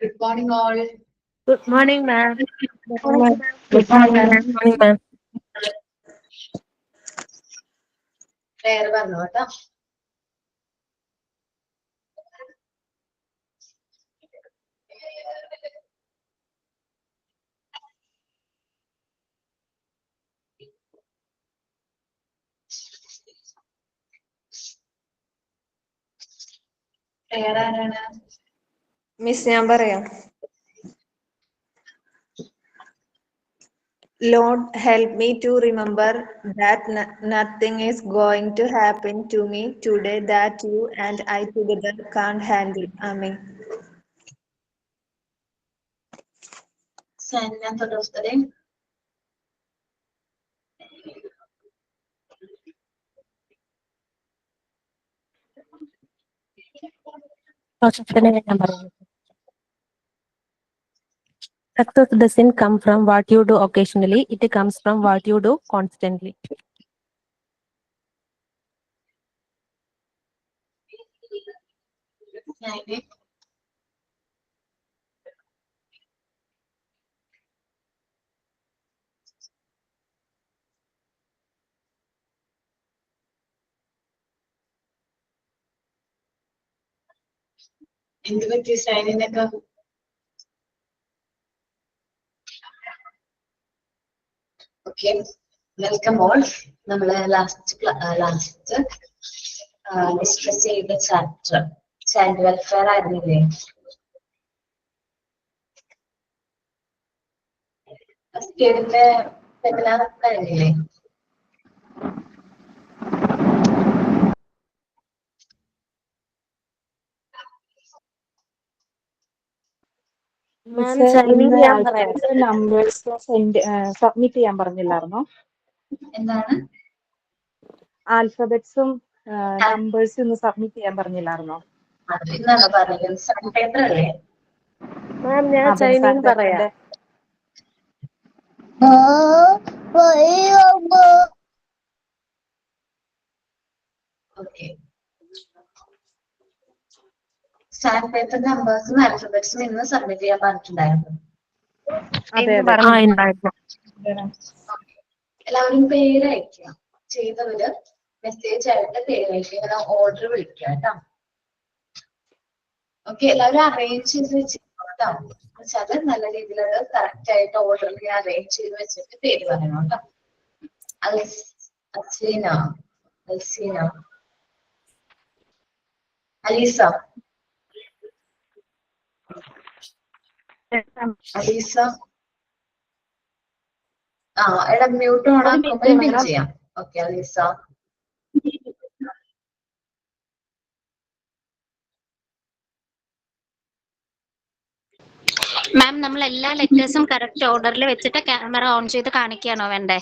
Good morning, all. Good morning, ma'am. Good morning, ma'am. Good morning, ma'am. Good morning, ma'am. Prayer പറഞ്ഞു കേട്ടോ. Prayer ആരാണ്? Miss ഞാൻ പറയാം. Lord, help me to remember that nothing is going to happen to me today that you and I together can't handle. Amen. Sign for today. Success doesn't come from what you do occasionally, it comes from what you do constantly. എന്ത് പറ്റി സൈനിനൊക്കെ? Okay, welcome all. നമ്മള് last discuss ചെയ്ത chapter child welfare ആയിരുന്നില്ലേ? First ഇയറിന്റെ seminar കഴിഞ്ഞില്ലേ? Numbers submit ചെയ്യാൻ പറഞ്ഞില്ലായിരുന്നോ? എന്താണ്? ആൽഫബറ്റ്സും നമ്പേഴ്സും ഒന്ന് സബ്മിറ്റ് ചെയ്യാൻ പറഞ്ഞില്ലായിരുന്നോ? അത് ഇന്നാണ് പറഞ്ഞത്. സാൻ പേപ്പർ അല്ലേ? മാം, ഞാൻ ചൈനീന്ന് പറയാം. ഓക്കെ, സാൻ പേപ്പർ നമ്പേഴ്സും ആൽഫബറ്റ്സും ഇന്ന് സബ്മിറ്റ് ചെയ്യാൻ പറഞ്ഞിട്ടുണ്ടായിരുന്നു. എല്ലാവരും പേര് അയക്കുക. ചെയ്തവര് മെസ്സേജ് ആയിട്ട് പേര് അയക്കുക. ഇങ്ങനെ ഓർഡർ വിളിക്കുക കേട്ടോ. ഓക്കെ, എല്ലാവരും അറേഞ്ച് ചെയ്ത് വെച്ചിട്ടോ കേട്ടോ. എന്നുവെച്ചാല് നല്ല രീതിയിൽ അത് കറക്റ്റ് ആയിട്ട് ഓർഡറിൽ അറേഞ്ച് ചെയ്ത് വെച്ചിട്ട് പേര് പറയണം കേട്ടോ. അൽസീന, അൽസീന, അലീസ, അലീസ. എടാ മ്യൂട്ട് ഓൺ ആക്കുമ്പോൾ പിൻ ചെയ്യാം. ഓക്കെ, അലീസ. മാം, നമ്മൾ എല്ലാ ലെറ്റേഴ്സും കറക്റ്റ് ഓർഡറിൽ വെച്ചിട്ട് ക്യാമറ ഓൺ ചെയ്ത് കാണിക്കുകയാണോ വേണ്ടേ?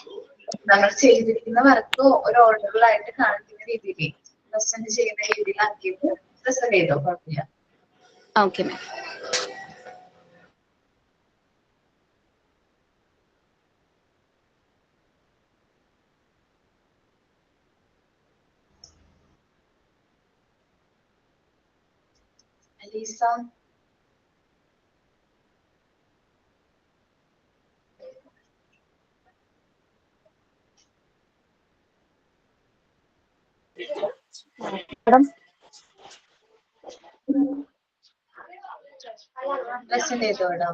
നമ്മൾ ചെയ്തിരിക്കുന്ന വർക്ക് ഒരു ഓർഡറിലായിട്ട് കാണിക്കുന്ന രീതിയിൽ പ്രസന്റ് ചെയ്യുന്ന രീതിയിലാക്കിയിട്ട് പ്രസന്റ് ചെയ്തോ, കുഴപ്പമില്ല. Okay ma'am. അലീസ, പ്രസന്റ് ചെയ്തോടാ.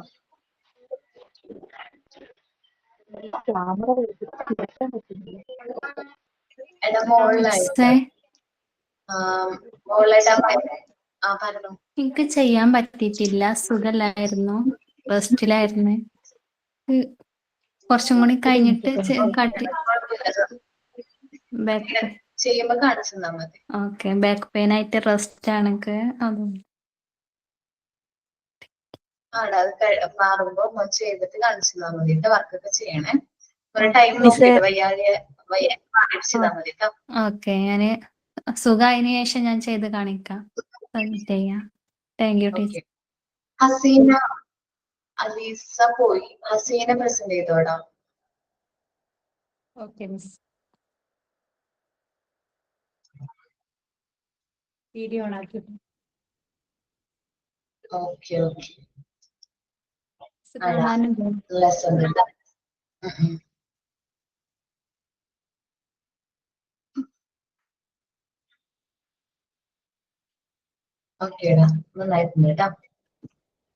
എടാ മോളിലായിട്ട് പറഞ്ഞു. എനിക്ക് ചെയ്യാൻ പറ്റിയിട്ടില്ല, സുഖമില്ലായിരുന്നു, റെസ്റ്റിലായിരുന്നു. കുറച്ചും കൂടി കഴിഞ്ഞിട്ട് ചെയ്യുമ്പോ കാണിച്ചു തന്നാ മതി. ഓക്കെ, ബാക്ക് പെയിൻ ആയിട്ട് റെസ്റ്റ് ആണെങ്കിൽ അതുകൊണ്ട് അത് മാറുമ്പോ ചെയ്തിട്ട് കാണിച്ചു തന്നാ മതി. വർക്കൊക്കെ ചെയ്യണേ. ഒരു ടൈം നോക്കിയിട്ട് വയ്യാതെ ചെയ്താൽ മതി കേട്ടോ. ഓക്കെ, ഞാന് സുഖമായതിനു ശേഷം ഞാൻ ചെയ്ത് കാണിക്കാം. Thank you teacher. Haseena, Aleesa പോയി. ഹസീന പ്രസന്റ് ചെയ്തോടാ. Okay miss. വീഡിയോ ഓൺ ആക്കി. Okay okay. കാണാനുണ്ടോ? ലെസ് ഉണ്ട് കേട്ടോ. ഓക്കേടാ, നന്നായിട്ടുണ്ട് കേട്ടോ.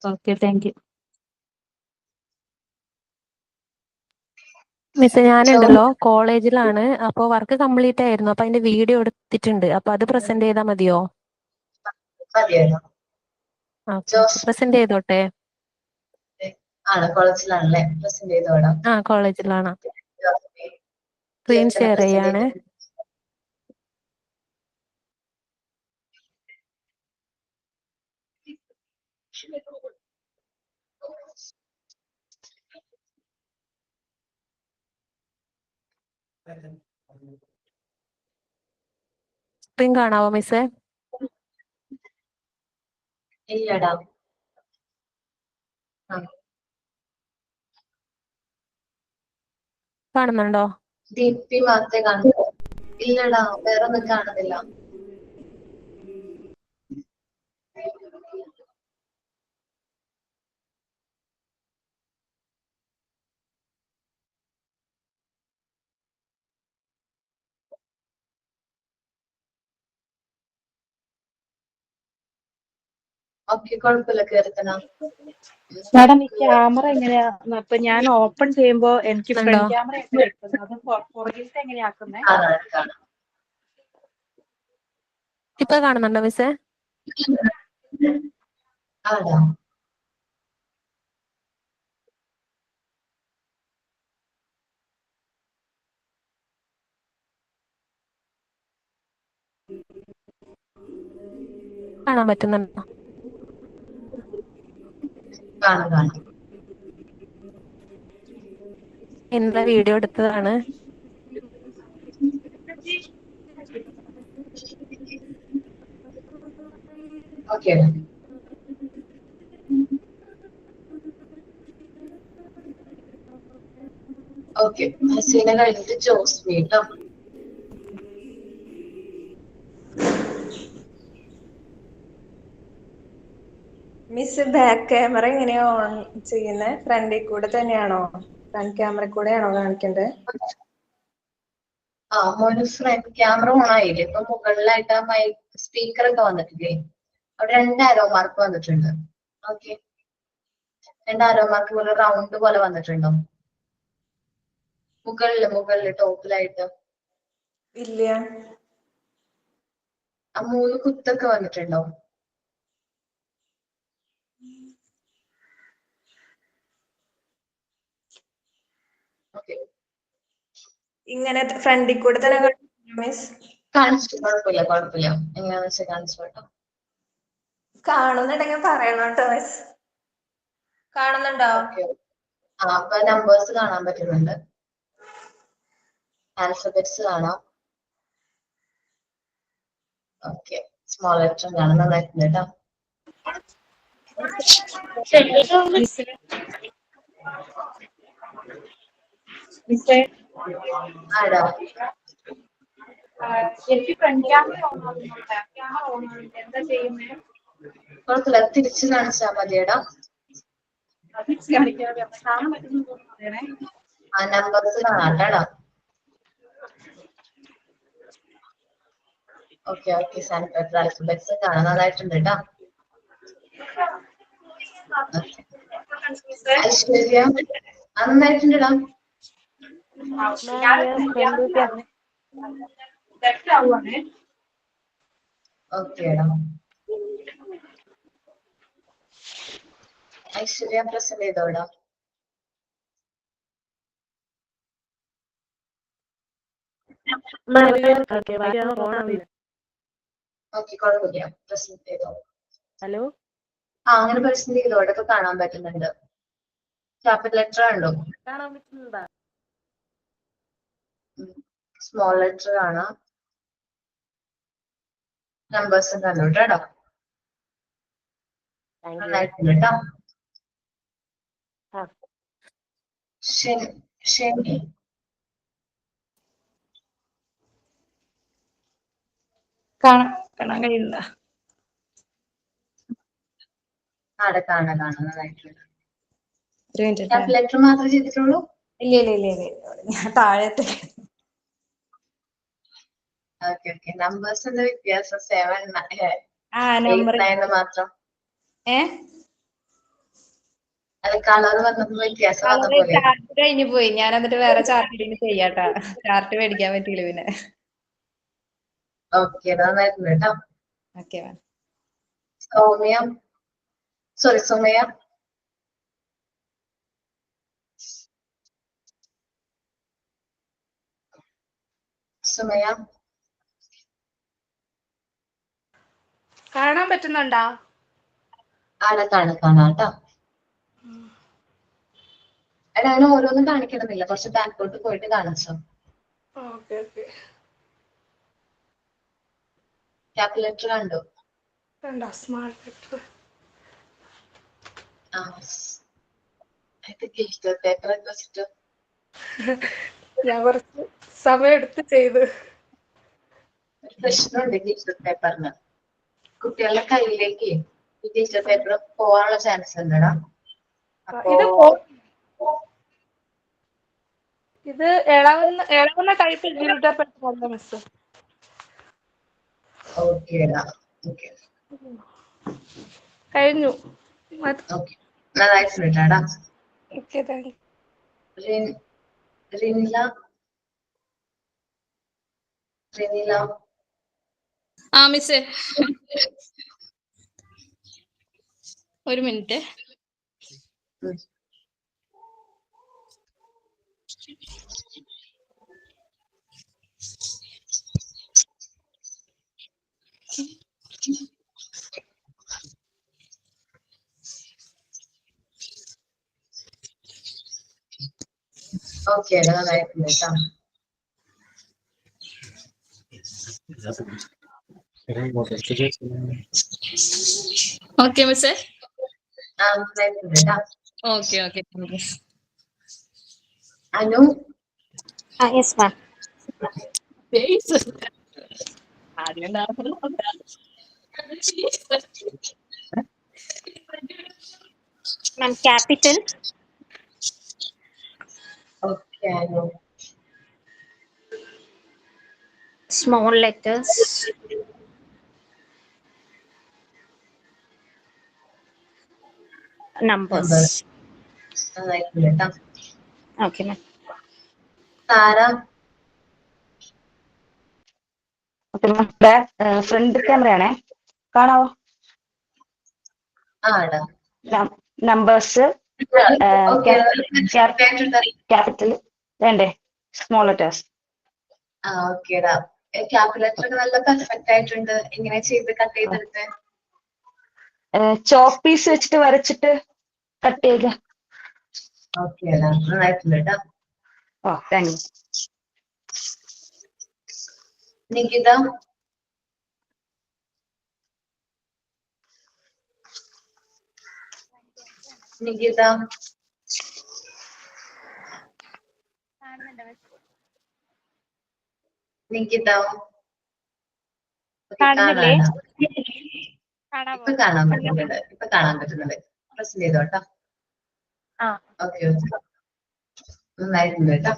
Okay, thank U. മിസ് ഞാനുണ്ടല്ലോ കോളേജിലാണ്, അപ്പൊ വർക്ക് കംപ്ലീറ്റ് ആയിരുന്നു. അപ്പൊ അതിന്റെ വീഡിയോ എടുത്തിട്ടുണ്ട്. അപ്പൊ അത് പ്രസന്റ് ചെയ്താൽ മതിയോ? മതിയായിരുന്നു. ജോസ് പ്രസന്റ് ചെയ്തോട്ടെ? ആണ്, കോളേജിലാണല്ലേ? പ്രസന്റ് ചെയ്തോടാം. ആ കോളേജിലാണ്. സ്ക്രീൻ ഷെയർ ചെയ്യാണ്. സ്ക്രീൻ കാണാവോ മിസ്സേ? ഇല്ലടാ. കാണുന്നുണ്ടോ? ദീപ്തി മാത്രമേ കാണുന്നു. ഇല്ലടാ, വേറെ ഒന്നും കാണുന്നില്ല. ഓക്കെ, കുഴപ്പമില്ല, കീർത്തന. മാഡം ഈ ക്യാമറ എങ്ങനെയാ? അപ്പൊ ഞാൻ ഓപ്പൺ ചെയ്യുമ്പോ എനിക്ക് ഫ്രണ്ട് ക്യാമറ അത് പുറകിലത്തെ എങ്ങനെയാക്കുന്നേ? കാണാം. ഇപ്പൊ കാണുന്നുണ്ടോ മിസ്സേ? ആടാ. കാണാൻ പറ്റുന്നുണ്ടോ? കാണാം. എന്താ വീഡിയോ എടുത്തതാണ്. ഓക്കെ. ഓക്കെ, ഹസീന കഴിഞ്ഞിട്ട് ജോസ്മി കേട്ടോ. മിസ് ബാക്ക് ക്യാമറ എങ്ങനെയാ ഓൺ ചെയ്യുന്നത്? ഫ്രണ്ടിൽ കൂടെ തന്നെയാണോ? ഫ്രണ്ട് ക്യാമറ കൂടെയാണോ കാണിക്കേണ്ടത്? മോന് ഫ്രണ്ട് ക്യാമറ ഓൺ ആയില്ലേ? ഇപ്പൊ മുകളിലായിട്ട് ആ മൈക്ക് സ്പീക്കർ ഒക്കെ വന്നിട്ടില്ലേ? അവിടെ 2 ആരോ മാർക്ക് വന്നിട്ടുണ്ട്. ഓക്കെ, 2 ആരോ മാർക്ക് പോലെ റൗണ്ട് പോലെ വന്നിട്ടുണ്ടോ മുകളില് ടോപ്പിലായിട്ട്? ഇല്ല. ആ 3 കുത്തൊക്കെ വന്നിട്ടുണ്ടോ? ഓക്കെ, ഇങ്ങനെ ഫ്രണ്ടിൽ കൂടെ തന്നെ മിസ് കാണിച്ചു. കുഴപ്പമില്ല. എങ്ങനെയാന്ന് വെച്ചാൽ കാണിച്ചു കേട്ടോ. കാണുന്നുണ്ടെങ്കിൽ പറയണം കേട്ടോ മിസ്. കാണുന്നുണ്ടോ? ഓക്കെ. അപ്പൊ നമ്പേഴ്സ് കാണാൻ പറ്റുന്നുണ്ട്, ആൽഫബറ്റ്സ് കാണാം. ഓക്കെ, സ്മോൾ ലെറ്റർ കാണാൻ നന്നായിട്ടുണ്ട് കേട്ടോ. ആടാ. എനിക്ക് ഫ്രണ്ട് ക്യാമറ ഓൺ ആവുന്നുണ്ട്, ബാക്ക് ക്യാമറ ഓൺ ആവുന്നുണ്ട്. എന്താ ചെയ്യുന്നത്? കുഴപ്പമില്ല, തിരിച്ച് കാണിച്ചാൽ മതിയടാ. തിരിച്ച് കാണിക്കാതെ കാണാൻ പറ്റുന്നുണ്ടോ? ആ നമ്പേഴ്സ് കാണാം കേട്ടോ. ഓക്കെ, സാനിറ്റൈസർ ആൽഫബറ്റ്സ് കാണാൻ നന്നായിട്ടുണ്ട് കേട്ടോ. ഐശ്വര്യ നന്നായിട്ടുണ്ടടാ. ഓക്കേടാ. ഐശ്വര്യ പ്രസന്റ് ചെയ്തോടാ. ഓക്കെ, കുഴപ്പമില്ല, പ്രസന്റ് ചെയ്തോ. ഹലോ, അങ്ങനെ പ്രസന്റ് ചെയ്തോടെ. ഇപ്പൊ കാണാൻ പറ്റുന്നുണ്ട്. ക്യാപിറ്റൽ ലെറ്റർ ഉണ്ടോ? കാണാൻ പറ്റുന്നുണ്ടോ? സ്മോൾ ലെറ്റർ കാണാം. നമ്പേഴ്സും കണ്ടു കേട്ടോ. നന്നായിട്ടുണ്ട് കേട്ടോ. ശരി. കാണാൻ കഴിയില്ല. കാണാം നന്നായിട്ടുണ്ട്. ഒരു മിനിറ്റ് കാൽക്കുലേറ്റർ മാത്രമേ ചെയ്തിട്ടുള്ളൂ? ഇല്ല ഞാൻ താഴത്തെ ഓക്കെ ഓക്കെ. നമ്പേഴ്സിന്റെ വ്യത്യാസം 7 നമ്പർ 8 9 മാത്രം. ഏ അത് കളർ വന്നപ്പോ വ്യത്യാസം വന്ന പോലെ. ചാർട്ട് കഴിഞ്ഞു പോയി. ഞാൻ എന്നിട്ട് വേറെ ചാർട്ട് ചെയ്യാട്ടാ. ചാർട്ട് മേടിക്കാൻ പറ്റിയില്ല പിന്നെ. ഓക്കെ നന്നായിരുന്നു കേട്ടോ. ഓക്കെ സൗമ്യ സുമയ. സുമയ കാണാൻ പറ്റുന്നുണ്ടോ? കാണാം കേട്ടോ. എടാ അങ്ങനെ ഓരോന്നും കാണിക്കണമെന്നില്ല, കുറച്ച് ബാക്കോട്ട് പോയിട്ട് കാണിച്ചോ. Okay okay. കാൽക്കുലേറ്റർ കണ്ടോ? കണ്ടോ സ്മാർട്ട് ലെറ്റർ? പേപ്പർ വെച്ചിട്ട് ഞാൻ കുറച്ച് സമയം എടുത്ത് ചെയ്ത്. ഒരു പ്രശ്നമുണ്ട് ഡിജിറ്റൽ പേപ്പറിന്. കുട്ടികളുടെ കയ്യിലേക്ക് ഈ ഡിജിറ്റൽ പേപ്പർ പോവാനുള്ള ചാൻസ് ഉണ്ടടാ. ഇത് ഇളവുന്ന ടൈപ്പ് ഡിജിറ്റൽ പേപ്പർ അല്ല മിസ്. ഓക്കേടാ. ഓക്കെ കഴിഞ്ഞു. ഓക്കെ നന്നായിട്ടുണ്ടാടാ. Okay thank you. റിനില മിസ്സേ ഒരു മിനിറ്റ്. ഓക്കേടാ നന്നായിട്ടുണ്ട് കേട്ടോ. ഓക്കെ മിസ്സേ. നന്നായിട്ടുണ്ട് കേട്ടോ. Okay okay. Anu. Yes ma'am. Ma'am capital. Okay Anu. Small letters. Numbers. നന്നായിട്ടുണ്ട് കേട്ടോ. Okay ma'am. താര. ഫ്രണ്ട് ക്യാമറയാണേ, കാണാവോ? നമ്പേഴ്സ് ക്യാപിറ്റൽ വേണ്ടേ? Small letters. ഓക്കേടാ. കാൽക്കുലേറ്റർ ഒക്കെ നല്ല പെർഫെക്റ്റ് ആയിട്ടുണ്ട്. എങ്ങനെ ചെയ്ത് കട്ട് ചെയ്തെടുത്ത്? ചോക്ക് പീസ് വെച്ചിട്ട് വരച്ചിട്ട് കട്ട് ചെയ്യുക. ഓക്കേടാ നന്നായിട്ടുണ്ട് കേട്ടോ. ഓ താങ്ക് യു. നികിത. നികിത. നികിത. കാണുന്നില്ലേ? ഇപ്പൊ കാണാൻ പറ്റുന്നുണ്ട്. പ്രസ് ചെയ്തോട്ടോ. ഓക്കെ ഓക്കെ നന്നായിട്ടുണ്ട് കേട്ടോ.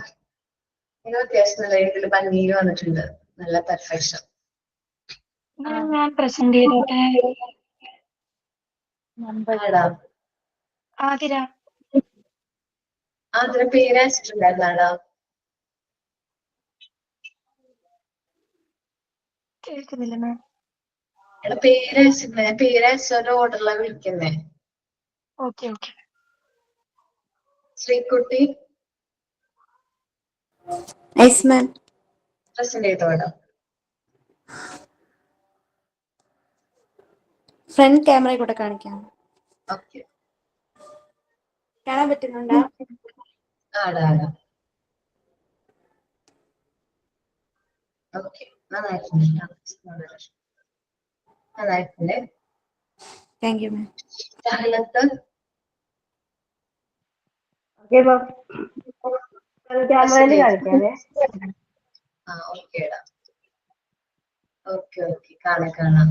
നിങ്ങൾ അത്യാവശ്യം നല്ല രീതിയിൽ ഭംഗിയിൽ വന്നിട്ടുണ്ട്. നല്ല പെർഫെക്ഷൻ. ഞാൻ പ്രസന്റ് ചെയ്തോട്ടെ. ആതിര. അതിന് പേര് അയച്ചിട്ടുണ്ടായിരുന്നാടാ? കേൾക്കുന്നില്ല മാം. എടാ പേര് അയച്ചിട്ടുണ്ട്. ഞാൻ പേര് അയച്ചൊരു ഓർഡറിലാണ് വിളിക്കുന്നേ. Okay okay. Sreekutty. Yes ma'am. Present ചെയ്തോടാ. ഫ്രണ്ട് ക്യാമറ കൂടെ കാണിക്കാം. ഓക്കെ. കാണാൻ പറ്റുന്നുണ്ടോ? ആടാ. ഓക്കെ നന്നായിട്ടുണ്ട്. Thank you ma'am. ജാഹലത്ത്. ക്യാമറയിൽ കാണിക്കാതെ. ഓക്കേടാ. ഓക്കെ കാണാം.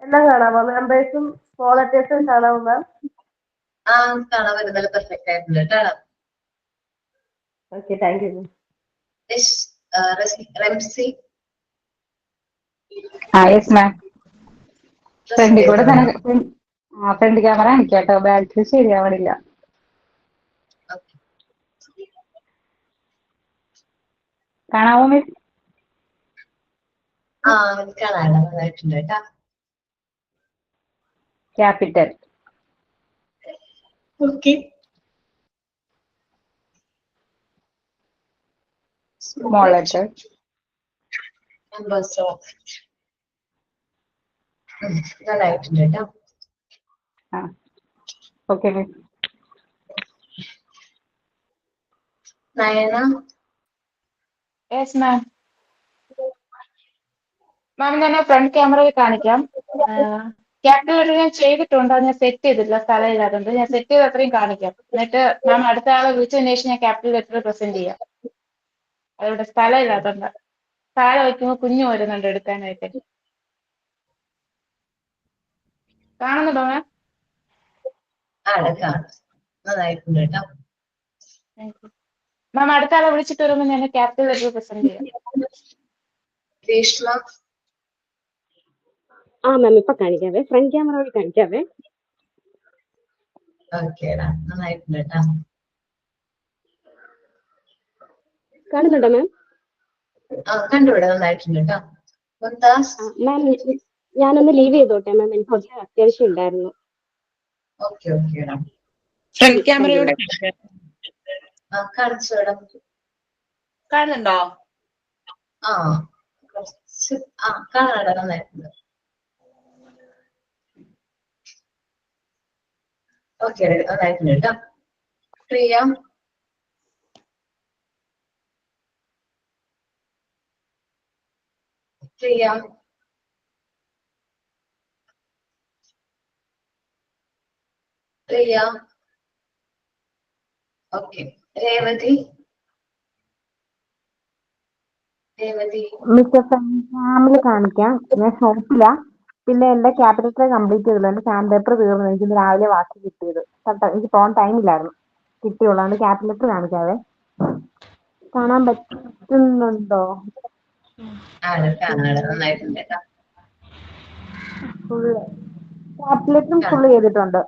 എല്ലാം കാണാമോ? നമ്പേഴ്സും സ്മോൾ ലെറ്റേഴ്സും കാണാമോ മാം? ആ കാണാൻ വരുന്നത് പെർഫെക്റ്റ് ആയിട്ടുണ്ട് കേട്ടോ. Okay thank you. Remsi yes ma'am. ഫ്രണ്ടിൽ കൂടെ തന്നെ ഫ്രണ്ട് ക്യാമറ കാണിക്കാട്ടോ, ബാറ്ററി ശരിയാവണില്ല. കാണാവോ മിസ്? ആ കാണാൻ നന്നായിട്ടുണ്ട് കേട്ടോ. Capital. Okay. Small letter. Numbers നന്നായിട്ടുണ്ട് കേട്ടോ. Okay miss. Nayana yes ma'am. Ma'am ഞാൻ ഫ്രണ്ട് ക്യാമറയിൽ കാണിക്കാം. ക്യാപിറ്റൽ ലെറ്റർ ഞാൻ ചെയ്തിട്ടുണ്ട്, അത് ഞാൻ സെറ്റ് ചെയ്തിട്ടില്ല, സ്ഥലമില്ലാത്തതുകൊണ്ട്. ഞാൻ സെറ്റ് ചെയ്ത് അത്രയും കാണിക്കാം. എന്നിട്ട് മാം അടുത്ത ആളെ വിളിച്ചതിന് ശേഷം ഞാൻ ക്യാപിറ്റൽ ലെറ്റർ പ്രസന്റ് ചെയ്യാം. അതിവിടെ സ്ഥലമില്ലാത്തതുകൊണ്ട്. താഴെ വയ്ക്കുമ്പോൾ കുഞ്ഞു വരുന്നുണ്ട് എടുക്കാനായിട്ട്. കാണുന്നുണ്ടോ മാം? കാണാം. നന്നായിട്ടുണ്ട് കേട്ടോ. മാം അടുത്ത ആളെ വിളിച്ചിട്ട് വരുമ്പോൾ ഞാൻ ക്യാപിറ്റൽ ലെറ്റർ പ്രസന്റ് ചെയ്യാം. ഗ്രീഷ്മ മാം ഇപ്പൊ കാണിക്കാവേ, ഫ്രണ്ട് ക്യാമറ വഴി കാണിക്കാവേ. ഓക്കേടാ, നന്നായിട്ടുണ്ട് കേട്ടോ. കാണുന്നുണ്ടോ മാം? കണ്ടുവിടെ, നന്നായിട്ടുണ്ട് കേട്ടോ. മുംതാസ് മാം ഞാനൊന്ന് ലീവ് ചെയ്തോട്ടെ മാം, എനിക്ക് കുറച്ച് അത്യാവശ്യം ഉണ്ടായിരുന്നു. ഓക്കെ ഓക്കേടാ. ഫ്രണ്ട് ക്യാമറയോടെ കാണിച്ചോടാ. കാണുന്നുണ്ടോ? കാണാടാ, നന്നായിട്ടുണ്ട്. ഓക്കെ, നന്നായിട്ടുണ്ട് കേട്ടോ. പ്രിയ പ്രിയ പ്രിയ ഓക്കെ. രേവതി മിസ്റ്റർ ഫാമിലി കാണിക്കാം. ഞാൻ ഷോപ്പില്ല, പിന്നെ എന്റെ ക്യാപിറ്റൽ കംപ്ലീറ്റ് ചെയ്തില്ല. എന്റെ സ്റ്റാമ്പ് പേപ്പർ തീർന്നു, എനിക്ക് ഇന്ന് രാവിലെ വാക്ക് കിട്ടിയത്. എനിക്ക് പോകാൻ ടൈമില്ലായിരുന്നു, കിട്ടിയുള്ളൂ. അതുകൊണ്ട് ക്യാപിറ്റൽ കാണിക്കാവേ. കാണാൻ പറ്റുന്നുണ്ടോ? നന്നായിട്ടുണ്ട് കേട്ടോ. ഫുള്ള് ക്യാപിറ്റലും ഫുള്ള് ചെയ്തിട്ടുണ്ട്.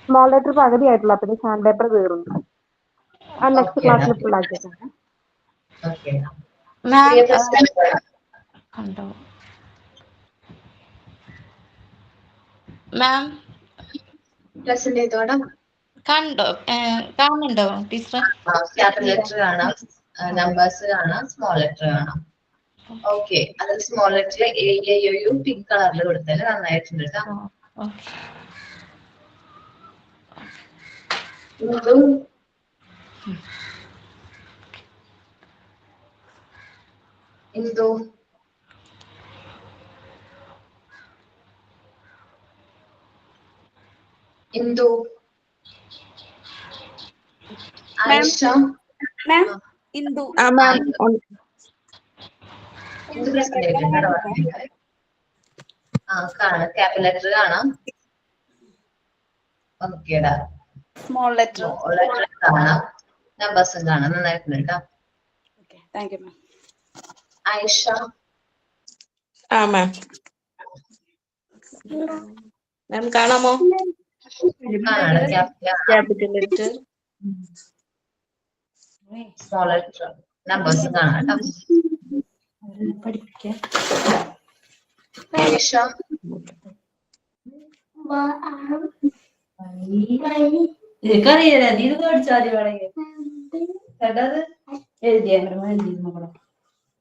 സ്മോൾ ലെറ്റർ പകുതി ആയിട്ടുള്ളൂ, അപ്പൊ സ്റ്റാമ്പ് പേപ്പർ തീർന്നു. നെക്സ്റ്റ് ക്ലാസ്സിൽ ഫുൾ ആക്കിയിട്ടുണ്ട്. ഓക്കെ. കണ്ടോ മാം? പ്രസന്റ് ചെയ്തോടാ. കണ്ടോ? കാണുന്നുണ്ടോ ടീച്ചർ? ക്യാപിറ്റൽ ലെറ്റർ കാണാം, നമ്പേഴ്സ് കാണാം, സ്മോൾ ലെറ്റർ കാണാം. ഓക്കെ, അതിൽ സ്മോൾ ലെറ്ററിൽ AAU പിങ്ക് കളറിൽ കൊടുത്തത് നന്നായിട്ടുണ്ട് കേട്ടോ. ഇന്ദു ഇന്ദു ആയിഷ മാം ഇന്ദു. ഇന്ദു പ്രസന്റ് ചെയ്തിട്ടുണ്ടോ? കാണാം, ക്യാപിറ്റൽ ലെറ്റർ കാണാം. ഓക്കേടാ. സ്മോൾ ലെറ്റർ കാണാം, നമ്പേഴ്സും കാണാം. നന്നായിട്ടുണ്ട് കേട്ടോ. Thank you ma'am. Ayisha ma'am കാണാമോ? കാണാം, ക്യാപിറ്റൽ ലെറ്റർ സ്മോൾ ലെറ്റർ നമ്പേഴ്സും കാണാം കേട്ടോ. ആയിഷ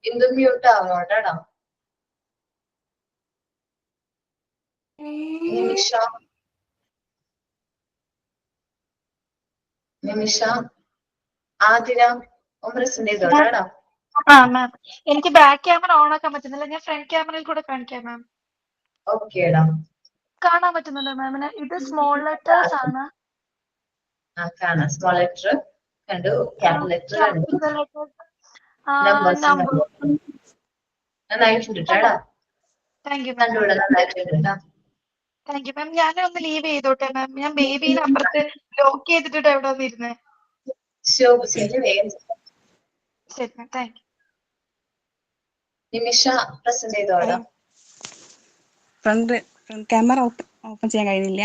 ഇന്ദു മ്യൂട്ട് ആവണോട്ടോ. നിമിഷ ആതിര പ്രസന്റ് ചെയ്തോട്ടോ. മാം എനിക്ക് ബാക്ക് ക്യാമറ ഓൺ ആക്കാൻ പറ്റുന്നില്ല, ഞാൻ ഫ്രണ്ട് ക്യാമറയിൽ കൂടെ കാണിക്കാം മാം. ഓക്കേടാ. കാണാൻ പറ്റുന്നുണ്ടോ മാമിന്? ഇത് സ്മോൾ ലെറ്റേഴ്സ് ആണ്. കാണാം, സ്മോൾ ലെറ്റർ കണ്ടു, ക്യാപിറ്റൽ ലെറ്റർ കണ്ടു, നന്നായിട്ടുണ്ട് കേട്ടോ. Thank you. കണ്ടുവിടെ, നന്നായിട്ടുണ്ട് കേട്ടോ. Thank you ma'am. ഞാനൊന്ന് ലീവ് ചെയ്തോട്ടെ മാം? ഞാൻ ബേബീനെ അപ്പുറത്ത് ലോക്ക് ചെയ്തിട്ട് എവിടെ വന്നിരുന്നേ. വേഗം ശരി ma'am, thank you. Nimisha present ചെയ്തോടാ. ഫ്രണ്ട് ക്യാമറ ഓപ്പൺ ചെയ്യാൻ കഴിയുന്നില്ല.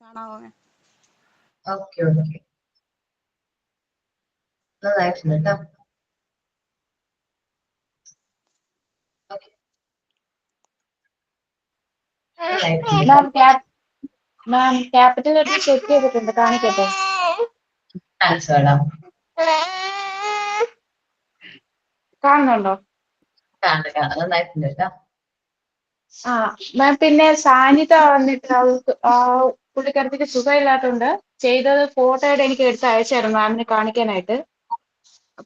കാണാവോ? ഓക്കെ ഓക്കെ, നന്നായിട്ടുണ്ട് കേട്ടോ. മാം ക്യാപിറ്റൽ ലെറ്റർ സെറ്റ് ചെയ്തിട്ടുണ്ട്, കാണിക്കട്ടെ? കാണുന്നുണ്ടോ? നന്നായിട്ടുണ്ട് കേട്ടോ. ആ മാം, പിന്നെ സാനിത വന്നിട്ട് അവൾക്ക് പുള്ളിക്കാരത്തിക്ക് സുഖമില്ലാത്തതുകൊണ്ട് ചെയ്തത് ഫോട്ടോയുടെ എനിക്ക് എടുത്ത് അയച്ചായിരുന്നു മാമിന് കാണിക്കാനായിട്ട്.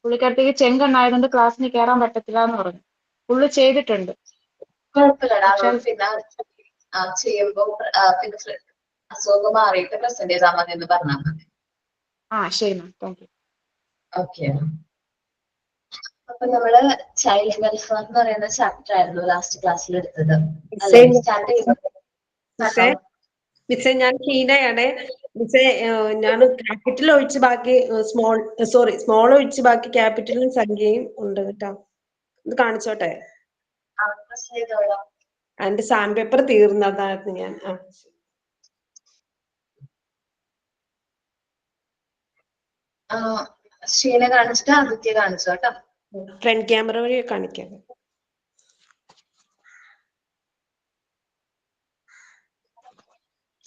പുള്ളിക്കാരത്തിക്ക് ചെങ്കണ്ണായതുകൊണ്ട് ക്ലാസ്സിന് കയറാൻ പറ്റത്തില്ല എന്ന് പറഞ്ഞു. പുള്ളി ചെയ്തിട്ടുണ്ട്. കുഴപ്പമില്ലടാ, പിന്നെ ചെയ്യുമ്പോ പിന്നെ അസുഖം മാറിയിട്ട് പ്രസന്റ് ചെയ്താൽ മതി എന്ന് പറഞ്ഞാൽ മതി. ആ ശരി മാം, താങ്ക് യു. ഓക്കെ, അപ്പൊ നമ്മള് ചൈൽഡ് വെൽഫെയർ എന്ന് പറയുന്ന ചാപ്റ്റർ ആയിരുന്നു ലാസ്റ്റ് ക്ലാസ്സിൽ എടുത്തത് അല്ലെ? സ്റ്റാർട്ട് ചെയ്തോ. മിസ്സേ, ഞാൻ ഷീനയാണ്. മിസ്സേ, ഞാൻ ക്യാപിറ്റൽ ഒഴിച്ച് ബാക്കി സ്മോൾ ഒഴിച്ച് ബാക്കി ക്യാപിറ്റലും സംഖ്യയും ഉണ്ട് കേട്ടോ. ഇത് കാണിച്ചോട്ടെ? അതിന്റെ സാൻഡ് പേപ്പർ തീർന്നതായിരുന്നു ഞാൻ. ഷീന കാണിച്ചിട്ട് ആദിത്യ കാണിച്ചു കേട്ടോ. ഫ്രണ്ട് ക്യാമറ വഴി കാണിക്കാം.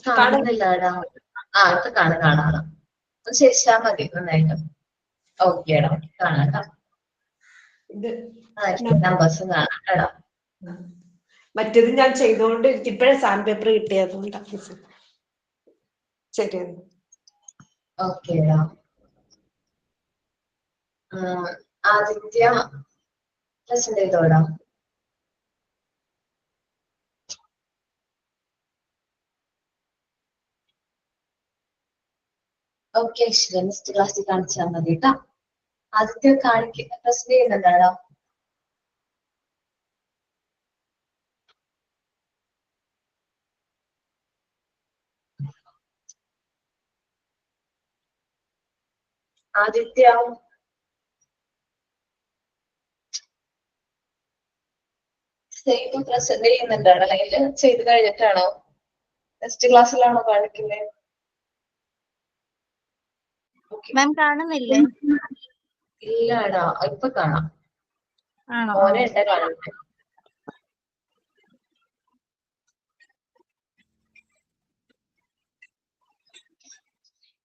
കാണുന്നില്ലടാ. ഇപ്പൊ കാണാം. ശരിച്ചാ മതി നന്നായിട്ട്. ഓക്കേടാ, കാണാം. നമ്പേഴ്സും കാണാം കേടാ. മറ്റേത് ഞാൻ ചെയ്തോണ്ട് എനിക്ക് ഇപ്പഴേ സാൻഡ് പേപ്പർ കിട്ടിയതുകൊണ്ടാണ്. ശരി, ഓക്കേടാ. ആദിത്യ പ്രസന്റ് ചെയ്തോടാ. ഓക്കെ, നെക്സ്റ്റ് ക്ലാസ്സിൽ കാണിച്ചാൽ മതി കേട്ടോ. ആദിത്യ പ്രസന്റ് ചെയ്യുന്നുണ്ടാടാ. ആദിത്യ പ്രസന്റ് ചെയ്യുന്നുണ്ടാണ്, അല്ലെങ്കിൽ ചെയ്ത് കഴിഞ്ഞിട്ടാണോ? നെക്സ്റ്റ് ക്ലാസ്സിലാണോ കാണിക്കുന്നത്? മാം കാണുന്നില്ലേ? ഇല്ലടാ, ഇപ്പൊ കാണാം. ആണോ? മോനെ എന്താ കാണുന്നത്?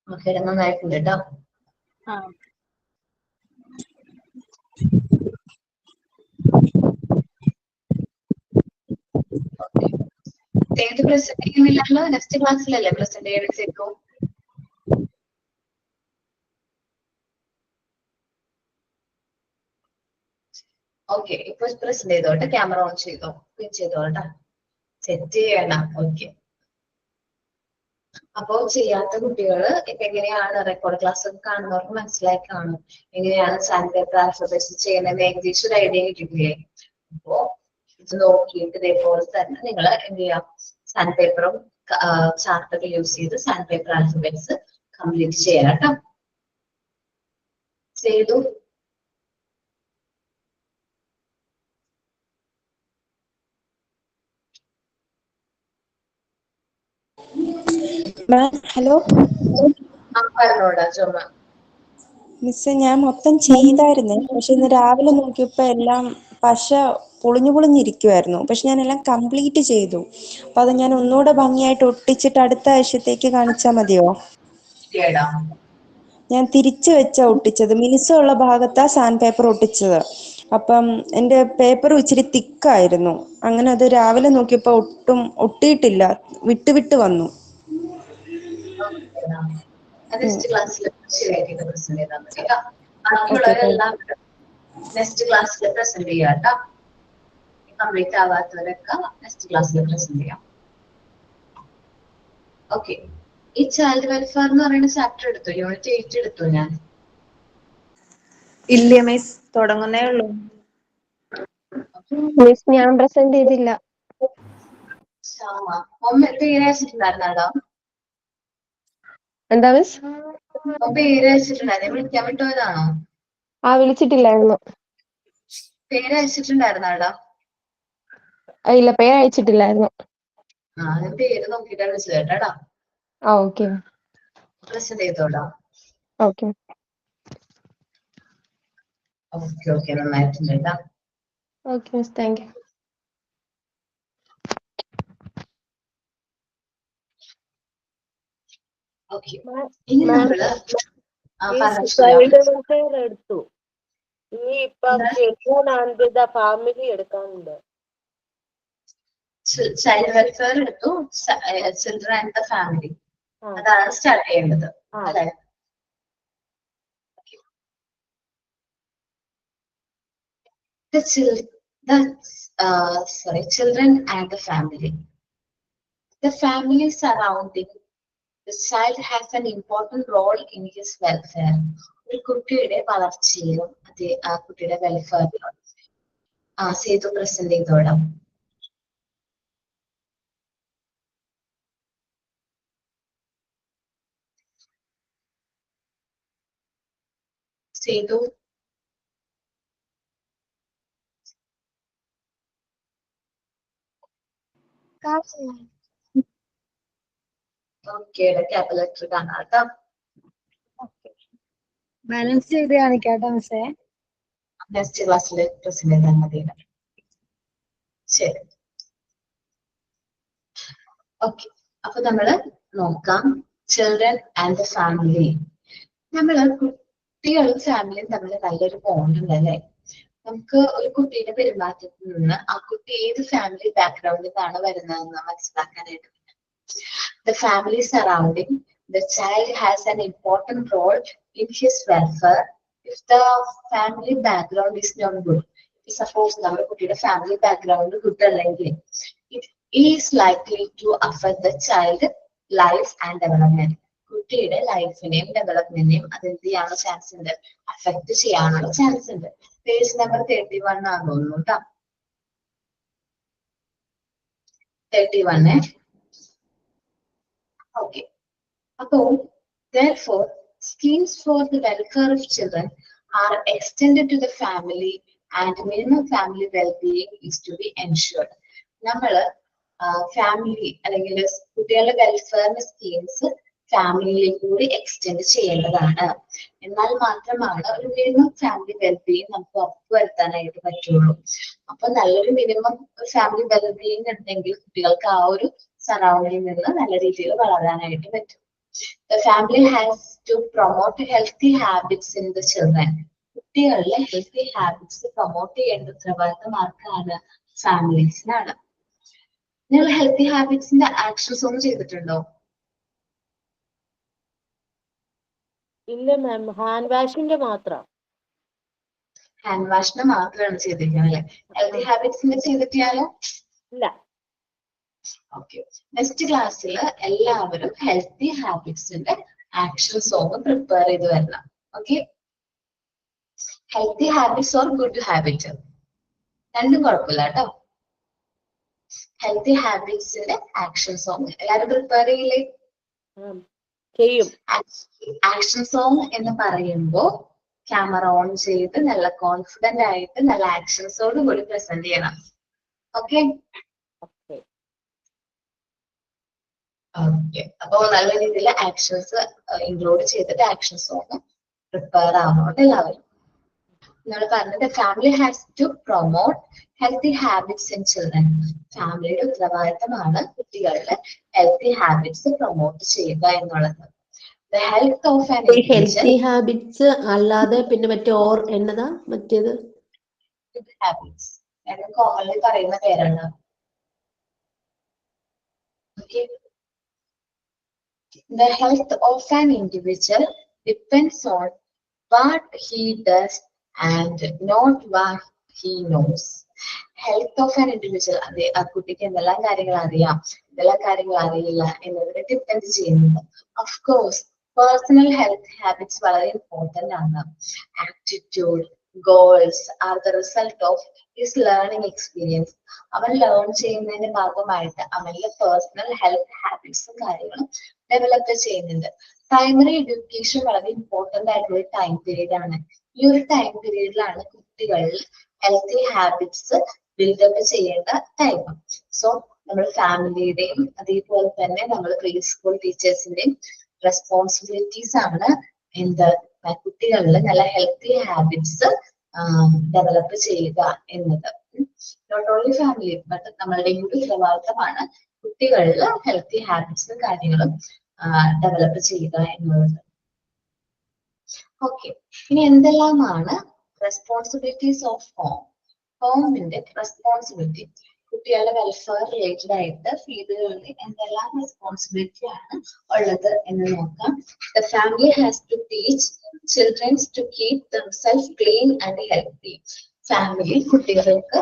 ഓക്കെ, നന്നായിട്ടുണ്ട് കേട്ടോ. ഏത് പ്രസന്റ് ചെയ്യുന്നില്ലല്ലോ? നെക്സ്റ്റ് ക്ലാസ്സിലല്ലേ പ്രസന്റ് ചെയ്തേക്കും. ഓക്കെ, ഇപ്പൊ പ്രസന്റ് ചെയ്തോട്ടെ. ക്യാമറ ഓൺ ചെയ്തോ, പിൻ ചെയ്തോട്ടെ. സെറ്റ് ചെയ്യണം. ഓക്കെ, അപ്പോ ചെയ്യാത്ത കുട്ടികള് ഇപ്പൊ എങ്ങനെയാണ് റെക്കോർഡ് ക്ലാസ് ഒക്കെ കാണുന്നവർക്ക് മനസ്സിലായി കാണും എങ്ങനെയാണ് സാൻഡ് പേപ്പർ ആൽഫബറ്റ്സ് ചെയ്യുന്നത് ഏകദേശം ഒരു ഐഡിയ കിട്ടില്ലേ? അപ്പോ ഇത് നോക്കിയിട്ട് ഇതേപോലെ തന്നെ നിങ്ങൾ എന്ത് ചെയ്യാം, സാൻഡ് പേപ്പറും ചാർട്ടൊക്കെ യൂസ് ചെയ്ത് സാൻഡ് പേപ്പർ ആൽഫബറ്റ്സ് കംപ്ലീറ്റ് ചെയ്യാം കേട്ടോ. ചെയ്തു. ഹലോ പറഞ്ഞോടാ ചുമ. മിസ്സേ, ഞാൻ മൊത്തം ചെയ്തായിരുന്നേ, പക്ഷെ ഇന്ന് രാവിലെ നോക്കിയപ്പോ എല്ലാം പശ പൊളിഞ്ഞിരിക്കുവായിരുന്നു. പക്ഷെ ഞാൻ എല്ലാം കംപ്ലീറ്റ് ചെയ്തു. അപ്പൊ അത് ഞാൻ ഒന്നുകൂടെ ഭംഗിയായിട്ട് ഒട്ടിച്ചിട്ട് അടുത്ത ആഴ്ചത്തേക്ക് കാണിച്ചാൽ മതിയോ? ഞാൻ തിരിച്ചു വെച്ചാ ഒട്ടിച്ചത്. മിനുസമുള്ള ഭാഗത്താ സാൻഡ് പേപ്പർ ഒട്ടിച്ചത്. അപ്പം എന്റെ പേപ്പർ ഇച്ചിരി തിക്കായിരുന്നു. അങ്ങനെ അത് രാവിലെ നോക്കിയപ്പോ ഒട്ടും ഒട്ടിയിട്ടില്ല, വിട്ട് വന്നു. നെക്സ്റ്റ് ക്ലാസ്സിൽ ശരിയാക്കിയിട്ട് പ്രസന്റ് ചെയ്താൽ മതി കേട്ടോ. ബാക്കിയുള്ളവരെല്ലാം നെക്സ്റ്റ് ക്ലാസ്സിൽ പ്രസന്റ് ചെയ്യാം കേട്ടോ. കംപ്ലീറ്റ് ആവാത്തവരൊക്കെ നെക്സ്റ്റ് ക്ലാസ്സിൽ പ്രസന്റ് ചെയ്യാം. ഓക്കെ, ഈ ചൈൽഡ് വെൽഫെയർ എന്ന് പറയുന്ന ചാപ്റ്റർ എടുത്തു, യൂണിറ്റ് 8 എടുത്തു ഞാൻ? ഇല്ല മിസ്, തുടങ്ങുന്നേ ഉള്ളൂ. മിസ്, ഞാൻ പ്രസന്റ് ചെയ്തില്ല. പേര് അയച്ചിട്ടുണ്ടായിരുന്നാടാ? എന്താ മിസ്? പേര് അയച്ചിട്ടുണ്ടായിരുന്നു, വിളിക്കാൻ വിട്ടുപോയതാണോ? വിളിച്ചിട്ടില്ലായിരുന്നു. പേര് അയച്ചിട്ടുണ്ടായിരുന്നാടാ? ഇല്ല, പേര് അയച്ചിട്ടില്ലായിരുന്നു. ഞാൻ പേര് നോക്കിട്ടാ വിളിച്ചത് കേട്ടാടാ. ഓക്കെ പ്രസന്റ് ചെയ്തോടാ. ഓക്കെ ഓക്കെ ഓക്കെ, നന്നായിട്ടുണ്ട് കേട്ടാ. Okay miss, thank you. Okay, ഇനി നമ്മള് എടുത്തു. ഇനി ഇപ്പം ചിൽഡ്രൻ ആൻഡ് ദ ഫാമിലി എടുക്കാനുണ്ട്. ചൈൽഡ് വെൽഫെയർ എടുത്തു, ചിൽഡ്രൻ ആൻഡ് ദ ഫാമിലി അതാണ് സ്റ്റാർട്ട് ചെയ്യേണ്ടത് അല്ലെ? Children and the family. The family surrounding the child has an important role in his welfare. ഒരു കുട്ടിയുടെ വളർച്ചയിലും ആ കുട്ടിയുടെ വെൽഫെയറിലും സേതു പ്രസന്റ് ചെയ്തോടാം. സേതു ക്യാപിറ്റൽ ലെറ്റർ കാണാം കേട്ടോ. ബാലൻസ് ചെയ്ത് കാണിക്കാട്ടോ മിസ്സേ. നെക്സ്റ്റ് ക്ലാസ്സിൽ പ്രസന്റ് ചെയ്താൽ മതി. ശരി, ഓക്കെ. അപ്പൊ നമ്മള് നോക്കാം ചിൽഡ്രൻ ആൻഡ് ദ ഫാമിലി. നമ്മള് കുട്ടികളും ഫാമിലിയും തമ്മിൽ നല്ലൊരു ബോണ്ട് ഉണ്ട് അല്ലേ? നമുക്ക് ഒരു കുട്ടിയുടെ പെരുമാറ്റത്തിൽ നിന്ന് ആ കുട്ടി ഏത് ഫാമിലി ബാക്ക്ഗ്രൗണ്ടിൽ നിന്നാണ് വരുന്നതെന്ന് മനസ്സിലാക്കാനായിട്ട്. The family surrounding the child has an important role in his welfare. If the family background is not good, suppose നമ്മുടെ കുട്ടിയുടെ ഫാമിലി ബാക്ക്ഗ്രൗണ്ട് ഗുഡ് അല്ലെങ്കിൽ it is likely to affect the child life and development. കുട്ടിയുടെ ലൈഫിനെയും ഡെവലപ്മെന്റിനെയും അത് എന്ത് ചെയ്യാനുള്ള chance ഉണ്ട്? Affect ചെയ്യാനുള്ള chance ഉണ്ട്. പേജ് നമ്പർ 31 ആണെന്ന് തോന്നുന്നു കേട്ടോ. 31. Okay. So, therefore, schemes for the welfare of children are extended to the family and minimum family well-being is to be ensured. നമ്മള് ഫാമിലി അല്ലെങ്കിൽ കുട്ടികളുടെ വെൽഫെയറിന്റെ സ്കീംസ് ഫാമിലിയിലേക്ക് കൂടി എക്സ്റ്റെൻഡ് ചെയ്യേണ്ടതാണ്. എന്നാൽ മാത്രമാണ് ഒരു മിനിമം ഫാമിലി വെൽബീയിങ് നമുക്ക് ഉറപ്പുവരുത്താനായിട്ട് പറ്റുള്ളൂ. അപ്പൊ നല്ലൊരു മിനിമം ഫാമിലി വെൽബീയിങ് ഉണ്ടെങ്കിൽ കുട്ടികൾക്ക് ആ ഒരു സറൗണ്ടിങ്ങിൽ നിന്ന് നല്ല രീതിയിൽ വളരാനായിട്ട് പറ്റും. The family has to promote healthy habits in the children. കുട്ടികളിലെ ഹെൽത്തി ഹാബിറ്റ്സ് പ്രൊമോട്ട് ചെയ്യേണ്ട ഉത്തരവാദിത്തം ആർക്കാണ്? ഫാമിലീസിനാണ്. നിങ്ങൾ ഹെൽത്തി ഹാബിറ്റ്സിന്റെ ആക്ഷൻസ് ഒന്നും ചെയ്തിട്ടുണ്ടോ? ഇല്ല മാം, ഹാൻഡ് വാഷിന്റെ മാത്രം. ഹാൻഡ് വാഷിന് മാത്രമാണ് ചെയ്തിരിക്കുന്നത് അല്ലെ? ഹെൽത്തി ഹാബിറ്റ്സിന്റെ ചെയ്തിട്ടില്ലാലോ? ഇല്ല. ഓക്കെ, നെക്സ്റ്റ് ക്ലാസ്സിൽ എല്ലാവരും ഹെൽത്തി ഹാബിറ്റ്സിന്റെ ആക്ഷൻ സോങ് പ്രിപ്പയർ ചെയ്ത് വരണം. Okay, healthy habits or good habit രണ്ടും കുഴപ്പമില്ല കേട്ടോ. ഹെൽത്തി ഹാബിറ്റ്സിന്റെ ആക്ഷൻ സോങ് എല്ലാവരും പ്രിപ്പയർ ചെയ്യില്ലേ? ചെയ്യും. ആക്ഷൻ സോങ് എന്ന് പറയുമ്പോ ക്യാമറ ഓൺ ചെയ്ത് നല്ല കോൺഫിഡന്റ് ആയിട്ട് നല്ല ആക്ഷൻസോട് കൂടി പ്രസന്റ് ചെയ്യണം. ഓക്കെ ഓക്കെ, അപ്പൊ നല്ല രീതിയിൽ ആക്ഷൻസ് ഇൻക്ലൂഡ് ചെയ്തിട്ട് ആക്ഷൻ സോങ് പ്രിപ്പയർ ആവുന്നുണ്ട് എല്ലാവരും. നമ്മൾ പറഞ്ഞത് family has to promote healthy habits in children. ഫാമിലിയുടെ ഉത്തരവാദിത്തമാണ് കുട്ടികളിലെ ഹെൽത്തി ഹാബിറ്റ്സ് പ്രൊമോട്ട് ചെയ്യുക എന്നുള്ളത്. The health of an individual. Healthy habits അല്ലാതെ പിന്നെ മറ്റേ ഓർ എന്നതാ മറ്റേത്? Good habits. രണ്ടും കോമൺലി പറയുന്ന പേരാണ്. Okay. The health of an individual depends on what he does and not what he knows. Health of an individual, അതെ ആ കുട്ടിക്ക് എന്തെല്ലാം കാര്യങ്ങൾ അറിയാം, എന്തെല്ലാം കാര്യങ്ങൾ അറിയില്ല എന്നതിനെ ഡിപ്പെൻഡ് ചെയ്യുന്നുണ്ട്. Of course, personal health habits വളരെ ഇമ്പോർട്ടന്റ് ആണ്. Aptitude, goals are the result of his learning experience. അവൻ ലേൺ ചെയ്യുന്നതിന്റെ ഭാഗമായിട്ട് അവന്റെ പേഴ്സണൽ ഹെൽത്ത് ഹാബിറ്റ്സും കാര്യങ്ങളും ഡെവലപ്പ് ചെയ്യുന്നുണ്ട്. പ്രൈമറി എഡ്യൂക്കേഷൻ വളരെ ഇമ്പോർട്ടന്റ് ആയിട്ടുള്ള ഒരു ടൈം പീരീഡ് ആണ്. ഈ ഒരു ടൈം പീരീഡിലാണ് കുട്ടികളിൽ ഹെൽത്തി ഹാബിറ്റ്സ് ബിൽഡപ്പ് ചെയ്യേണ്ട ടൈം. സോ നമ്മൾ ഫാമിലിയുടെയും അതേപോലെ തന്നെ നമ്മൾ പ്രീ സ്കൂൾ ടീച്ചേഴ്സിന്റെയും റെസ്പോൺസിബിലിറ്റീസ് ആണ് എന്ത് കുട്ടികളിൽ നല്ല ഹെൽത്തി ഹാബിറ്റ്സ് ഡെവലപ്പ് ചെയ്യുക എന്നത്. നോട്ട് ഓൺലി ഫാമിലി ബട്ട് നമ്മളുടെ കൂടി ഉത്തരവാദിത്തമാണ് കുട്ടികളിൽ ഹെൽത്തി ഹാബിറ്റ്സും കാര്യങ്ങളും ഡെവലപ്പ് ചെയ്യുക എന്നുള്ളത്. ഓക്കെ, ഇനി എന്തെല്ലാമാണ് റെസ്പോൺസിബിലിറ്റീസ് ഓഫ് ഹോം? ഹോമിന്റെ റെസ്പോൺസിബിലിറ്റി, കുട്ടികളുടെ വെൽഫെയർ റിലേറ്റഡ് ആയിട്ട് ഫീൽഡുകളിൽ എന്തെല്ലാം റെസ്പോൺസിബിലിറ്റി ആണ് ഉള്ളത് എന്ന് നോക്കാം. The family has to teach childrens to keep themselves clean and healthy. Family കുട്ടികൾക്ക്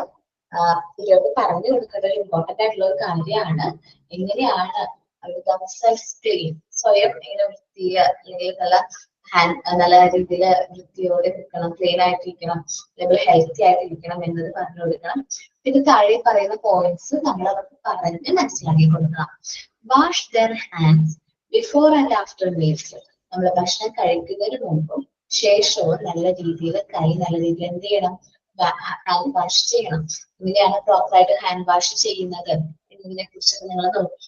പറഞ്ഞു കൊടുക്കേണ്ട ഒരു ഇമ്പോർട്ടന്റ് ആയിട്ടുള്ള ഒരു കാര്യമാണ് എങ്ങനെയാണ് അവർ ദംസെൽഫ് ക്ലീൻ, സ്വയം ഇങ്ങനെ അല്ലെങ്കിൽ നല്ല രീതിയിൽ വൃത്തിയോടെ നിൽക്കണം, ക്ലീൻ ആയിട്ടിരിക്കണം, അല്ലെങ്കിൽ ഹെൽത്തി ആയിട്ടിരിക്കണം എന്നത് പറഞ്ഞു കൊടുക്കണം. പിന്നെ താഴെ പറയുന്ന പോയിന്റ്സ് നമ്മൾ അവർക്ക് പറഞ്ഞ് മനസ്സിലാക്കി കൊടുക്കണം. Wash there hands before and after meals. നമ്മൾ ഭക്ഷണം കഴിക്കുന്നതിന് മുമ്പും ശേഷവും നല്ല രീതിയിൽ കൈ നല്ല രീതിയിൽ എന്ത് ചെയ്യണം, ഹാൻഡ് വാഷ് ചെയ്യണം. ഇങ്ങനെയാണ് പ്രോപ്പർ ആയിട്ട് ഹാൻഡ് വാഷ് ചെയ്യുന്നത് എന്നതിനെ കുറിച്ചൊക്കെ നിങ്ങൾ നോക്കി.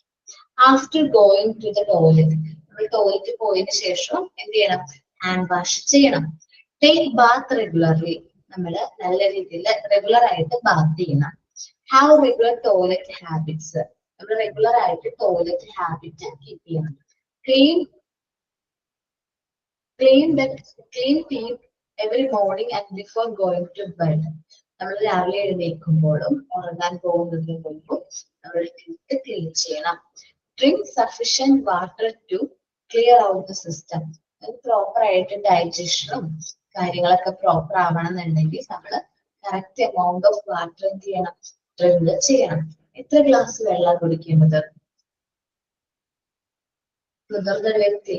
After going to the toilet, നമ്മൾ ടോയ്ലറ്റിൽ പോയതിനു ശേഷം എന്ത് ചെയ്യണം, ഹാൻഡ് വാഷ് ചെയ്യണം. ടേക്ക് ബാത്ത് റെഗുലർലി, നമ്മൾ നല്ല രീതിയിൽ റെഗുലർ ആയിട്ട് ബാത്ത് ചെയ്യണം. ഹാവ് റെഗുലർ ടോയ്ലറ്റ് ഹാബിറ്റ്സ്, നമ്മൾ റെഗുലർ ആയിട്ട് ടോയ്ലറ്റ് ഹാബിറ്റ് കീപ്പ് ചെയ്യണം. Clean teeth every morning and before going to bed. നമ്മൾ രാവിലെ എഴുന്നേൽക്കുമ്പോഴും ഉറങ്ങാൻ പോകുന്നതിന് മുമ്പും നമ്മൾ ടീത്ത് ക്ലീൻ ചെയ്യണം. Drink sufficient water to clear out the system. Proper ആയിട്ട് ഡൈജഷനും കാര്യങ്ങളൊക്കെ പ്രോപ്പർ ആവണമെന്നുണ്ടെങ്കിൽ നമ്മൾ കറക്റ്റ് എമൗണ്ട് ഓഫ് വാട്ടർ എന്ത് ചെയ്യണം, ഡ്രിങ്ക് ചെയ്യണം. എത്ര ഗ്ലാസ് വെള്ളം കുടിക്കേണ്ടത്? മുതിർന്ന വ്യക്തി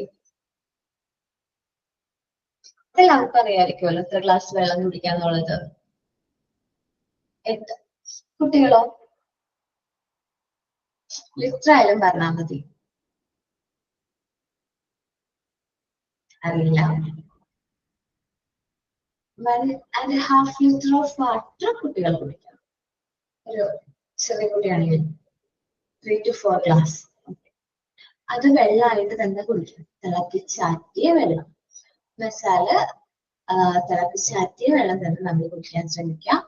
എല്ലാവർക്കും അറിയാമായിരിക്കുമല്ലോ എത്ര ഗ്ലാസ് വെള്ളം കുടിക്കാന്നുള്ളത്. 8. കുട്ടികളോ? ലിറ്റർ ആയാലും പറഞ്ഞാൽ മതി. അറിയില്ല. 1.5 ലിറ്റർ ഓഫ് വാട്ടർ കുട്ടികൾ കുടിക്കണം. ഒരു ചെറിയ കുട്ടിയാണെങ്കിൽ 3 to 4 ഗ്ലാസ്. അത് വെള്ളമായിട്ട് തന്നെ കുടിക്കണം. തിളപ്പിച്ചാറ്റിയ വെള്ളം, മസാല തിളപ്പിച്ചാറ്റിയ വെള്ളം തന്നെ നമ്മൾ കുടിക്കാൻ ശ്രമിക്കാം.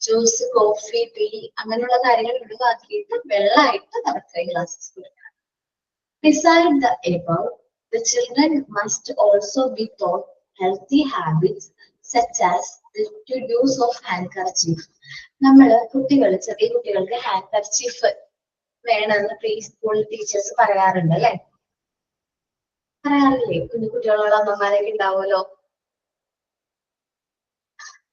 ജ്യൂസ്, കോഫി, ടീ അങ്ങനെയുള്ള കാര്യങ്ങൾ ഒഴിവാക്കിയിട്ട് വെള്ളമായിട്ട് നമുക്ക് ഗ്ലാസസ് കുടിക്കണം. Beside the above, the children must also be taught healthy habits such as the use of handkerchief. നമ്മള് ചെറിയ കുട്ടികൾക്ക് ഹാൻഡ്കർച്ചീഫ് വേണമെന്ന് പ്രീ സ്കൂൾ ടീച്ചേഴ്സ് പറയാറുണ്ട് അല്ലെ? പറയാറില്ലേ? കുഞ്ഞു കുട്ടികളോട് അമ്മമാരൊക്കെ ഉണ്ടാവുമല്ലോ.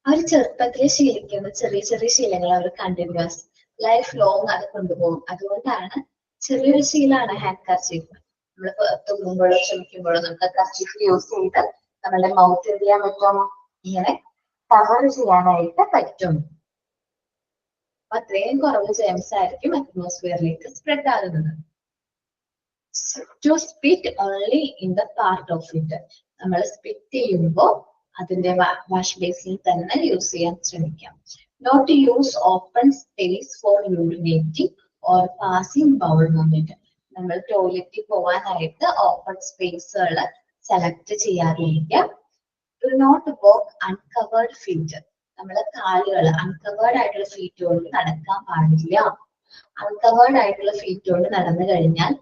അവർ ചെറുപ്പത്തിൽ ശീലിക്കുന്ന ചെറിയ ചെറിയ ശീലങ്ങൾ അവർ കണ്ടിന്യൂസ് ലൈഫ് ലോങ് അത് കൊണ്ടുപോകും. അതുകൊണ്ടാണ് ചെറിയൊരു ശീലമാണ് ഹാൻഡ്കർച്ചീഫ്. നമ്മൾ തുമ്മുമ്പോഴോ ചുമക്കുമ്പോഴോ നമുക്ക് കർച്ചീഫ് യൂസ് ചെയ്ത് നമ്മളുടെ മൗത്ത് എന്ത് ചെയ്യാൻ പറ്റും, ഇങ്ങനെ കവർ ചെയ്യാനായിട്ട് പറ്റും. അപ്പൊ അത്രയും കുറവ് ജെംസ് ആയിരിക്കും അറ്റ്മോസ്ഫിയറിലേക്ക് സ്പ്രെഡ് ആകുന്നത്. To spit only in the part of it. നമ്മൾ സ്പിറ്റ് ചെയ്യുമ്പോൾ അതിന്റെ വാഷ് ബേസിൽ തന്നെ യൂസ് ചെയ്യാൻ ശ്രമിക്കാം. Not to use open space for urinating or passing bowel movement. നമ്മൾ ടോയ്ലറ്റിൽ പോകാനായിട്ട് ഓപ്പൺ സ്പേസുകൾ സെലക്ട് ചെയ്യാതിരിക്കുക. Do not walk uncovered feet. നമ്മളെ കാലുകൾ അൺകവേർഡ് ആയിട്ടുള്ള ഫീറ്റ് കൊണ്ട് നടക്കാൻ പാടില്ല. അൺകവേർഡ് ആയിട്ടുള്ള ഫീറ്റ് കൊണ്ട് നടന്നു കഴിഞ്ഞാൽ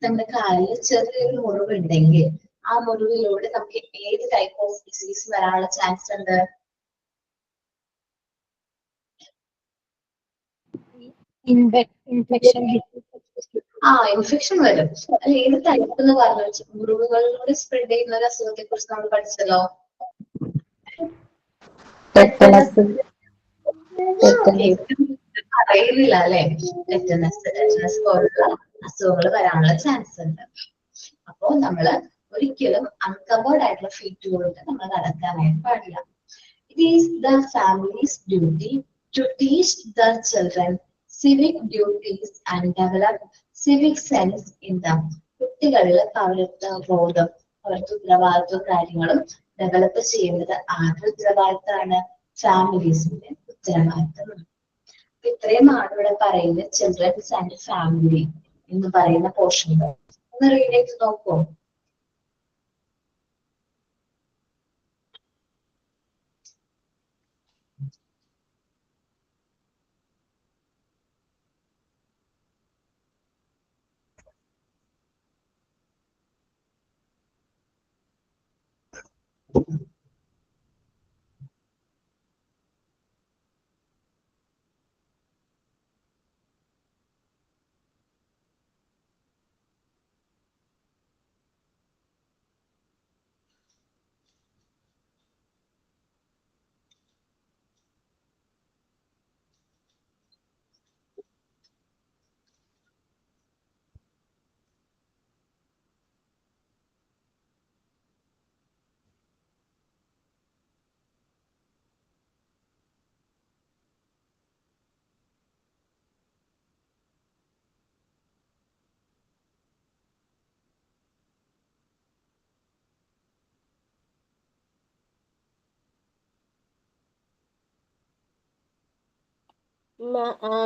നമ്മുടെ കാലിൽ ചെറിയൊരു മുറിവുണ്ടെങ്കിൽ ആ മുറിവിലൂടെ നമുക്ക് ഏത് ടൈപ്പ് ഓഫ് ഡിസീസ് വരാനുള്ള ചാൻസ് ഉണ്ട്? ഇൻഫെക്ഷൻ വരും. അല്ല, ഏത് ടൈപ്പ് എന്ന് പറഞ്ഞു വെച്ചാൽ മുറിവുകളിലൂടെ സ്പ്രെഡ് ചെയ്യുന്ന ഒരു അസുഖത്തെ കുറിച്ച് നമ്മൾ പഠിച്ചല്ലോ. അറിയുന്നില്ല അല്ലെ? ടെറ്റനസ് പോലുള്ള അസുഖങ്ങൾ വരാനുള്ള ചാൻസ് ഉണ്ട്. അപ്പോ നമ്മള് ഒരിക്കലും അൺകവേർഡ് ആയിട്ടുള്ള ഫീറ്റ് കൊണ്ട് നമ്മൾ നടക്കാനായിട്ട് പാടില്ല. It is the family's duty to teach their children civic duties and develop civic sense in them. കുട്ടികളിൽ പൗരത്വബോധം, അവർക്ക് ഉത്തരവാദിത്വ കാര്യങ്ങളും ഡെവലപ്പ് ചെയ്യുന്നത് ആരുടെ ഉത്തരവാദിത്തമാണ്? ഫാമിലീസിന്റെ ഉത്തരവാദിത്തമാണ്. ഇത്രയുമാണ് ഇവിടെ പറയുന്നത് ചിൽഡ്രൻസ് ആൻഡ് ഫാമിലി എന്ന് പറയുന്ന പോർഷനുകൾ. ഒന്ന് റീഡ് ചെയ്ത് നോക്കൂ.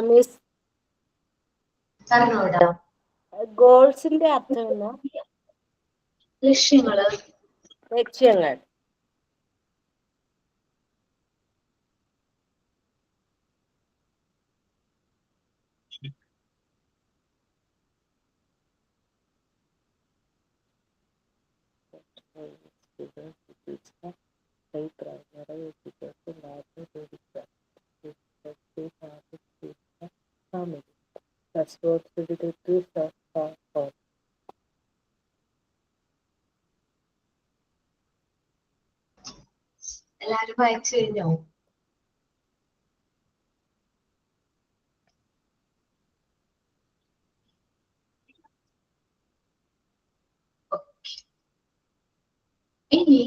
മിസ് പറഞ്ഞോടാ. ഗോൾസിന്റെ അർത്ഥം എന്നാ? ലക്ഷ്യങ്ങള്. ലക്ഷ്യങ്ങൾ. എല്ലാരും വായിച്ചു കഴിഞ്ഞോ? ഇനി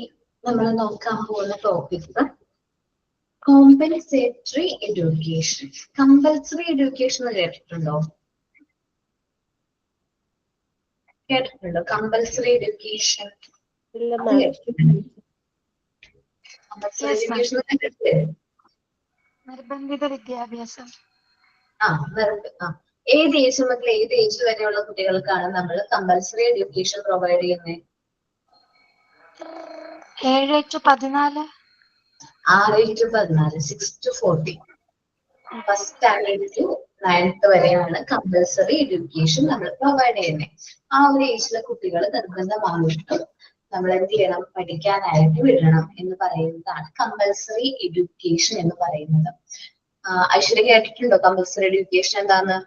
നമ്മൾ നോക്കാൻ പോകുന്ന topic compensatory education. Compulsory education കേട്ടിട്ടുണ്ടോ? കേട്ടിട്ടുണ്ടോ കമ്പൽസറി എഡ്യൂക്കേഷൻ? കമ്പൽസറി എഡ്യൂക്കേഷൻ നിർബന്ധിത വിദ്യാഭ്യാസം. ഏത് ഏജ് മുതൽ ഏത് ഏജ് വരെയുള്ള കുട്ടികൾക്കാണ് നമ്മൾ കമ്പൽസറി എഡ്യൂക്കേഷൻ പ്രൊവൈഡ് ചെയ്യുന്നത്? 7 to 14. 6 to 14, 6 to 14. First standard to 9th വരെയാണ് കമ്പൽസറി എഡ്യൂക്കേഷൻ നമ്മൾ പ്രൊവൈഡ് ചെയ്യുന്നത്. ആ ഒരു ഏജിലെ കുട്ടികൾ നിർബന്ധമായിട്ടും നമ്മൾ എന്ത് ചെയ്യണം? പഠിക്കാനായിട്ട് വിടണം എന്ന് പറയുന്നതാണ് കമ്പൽസറി എഡ്യൂക്കേഷൻ എന്ന് പറയുന്നത്. ഐശ്വര്യ കേട്ടിട്ടുണ്ടോ കമ്പൽസറി എഡ്യൂക്കേഷൻ എന്താന്ന്?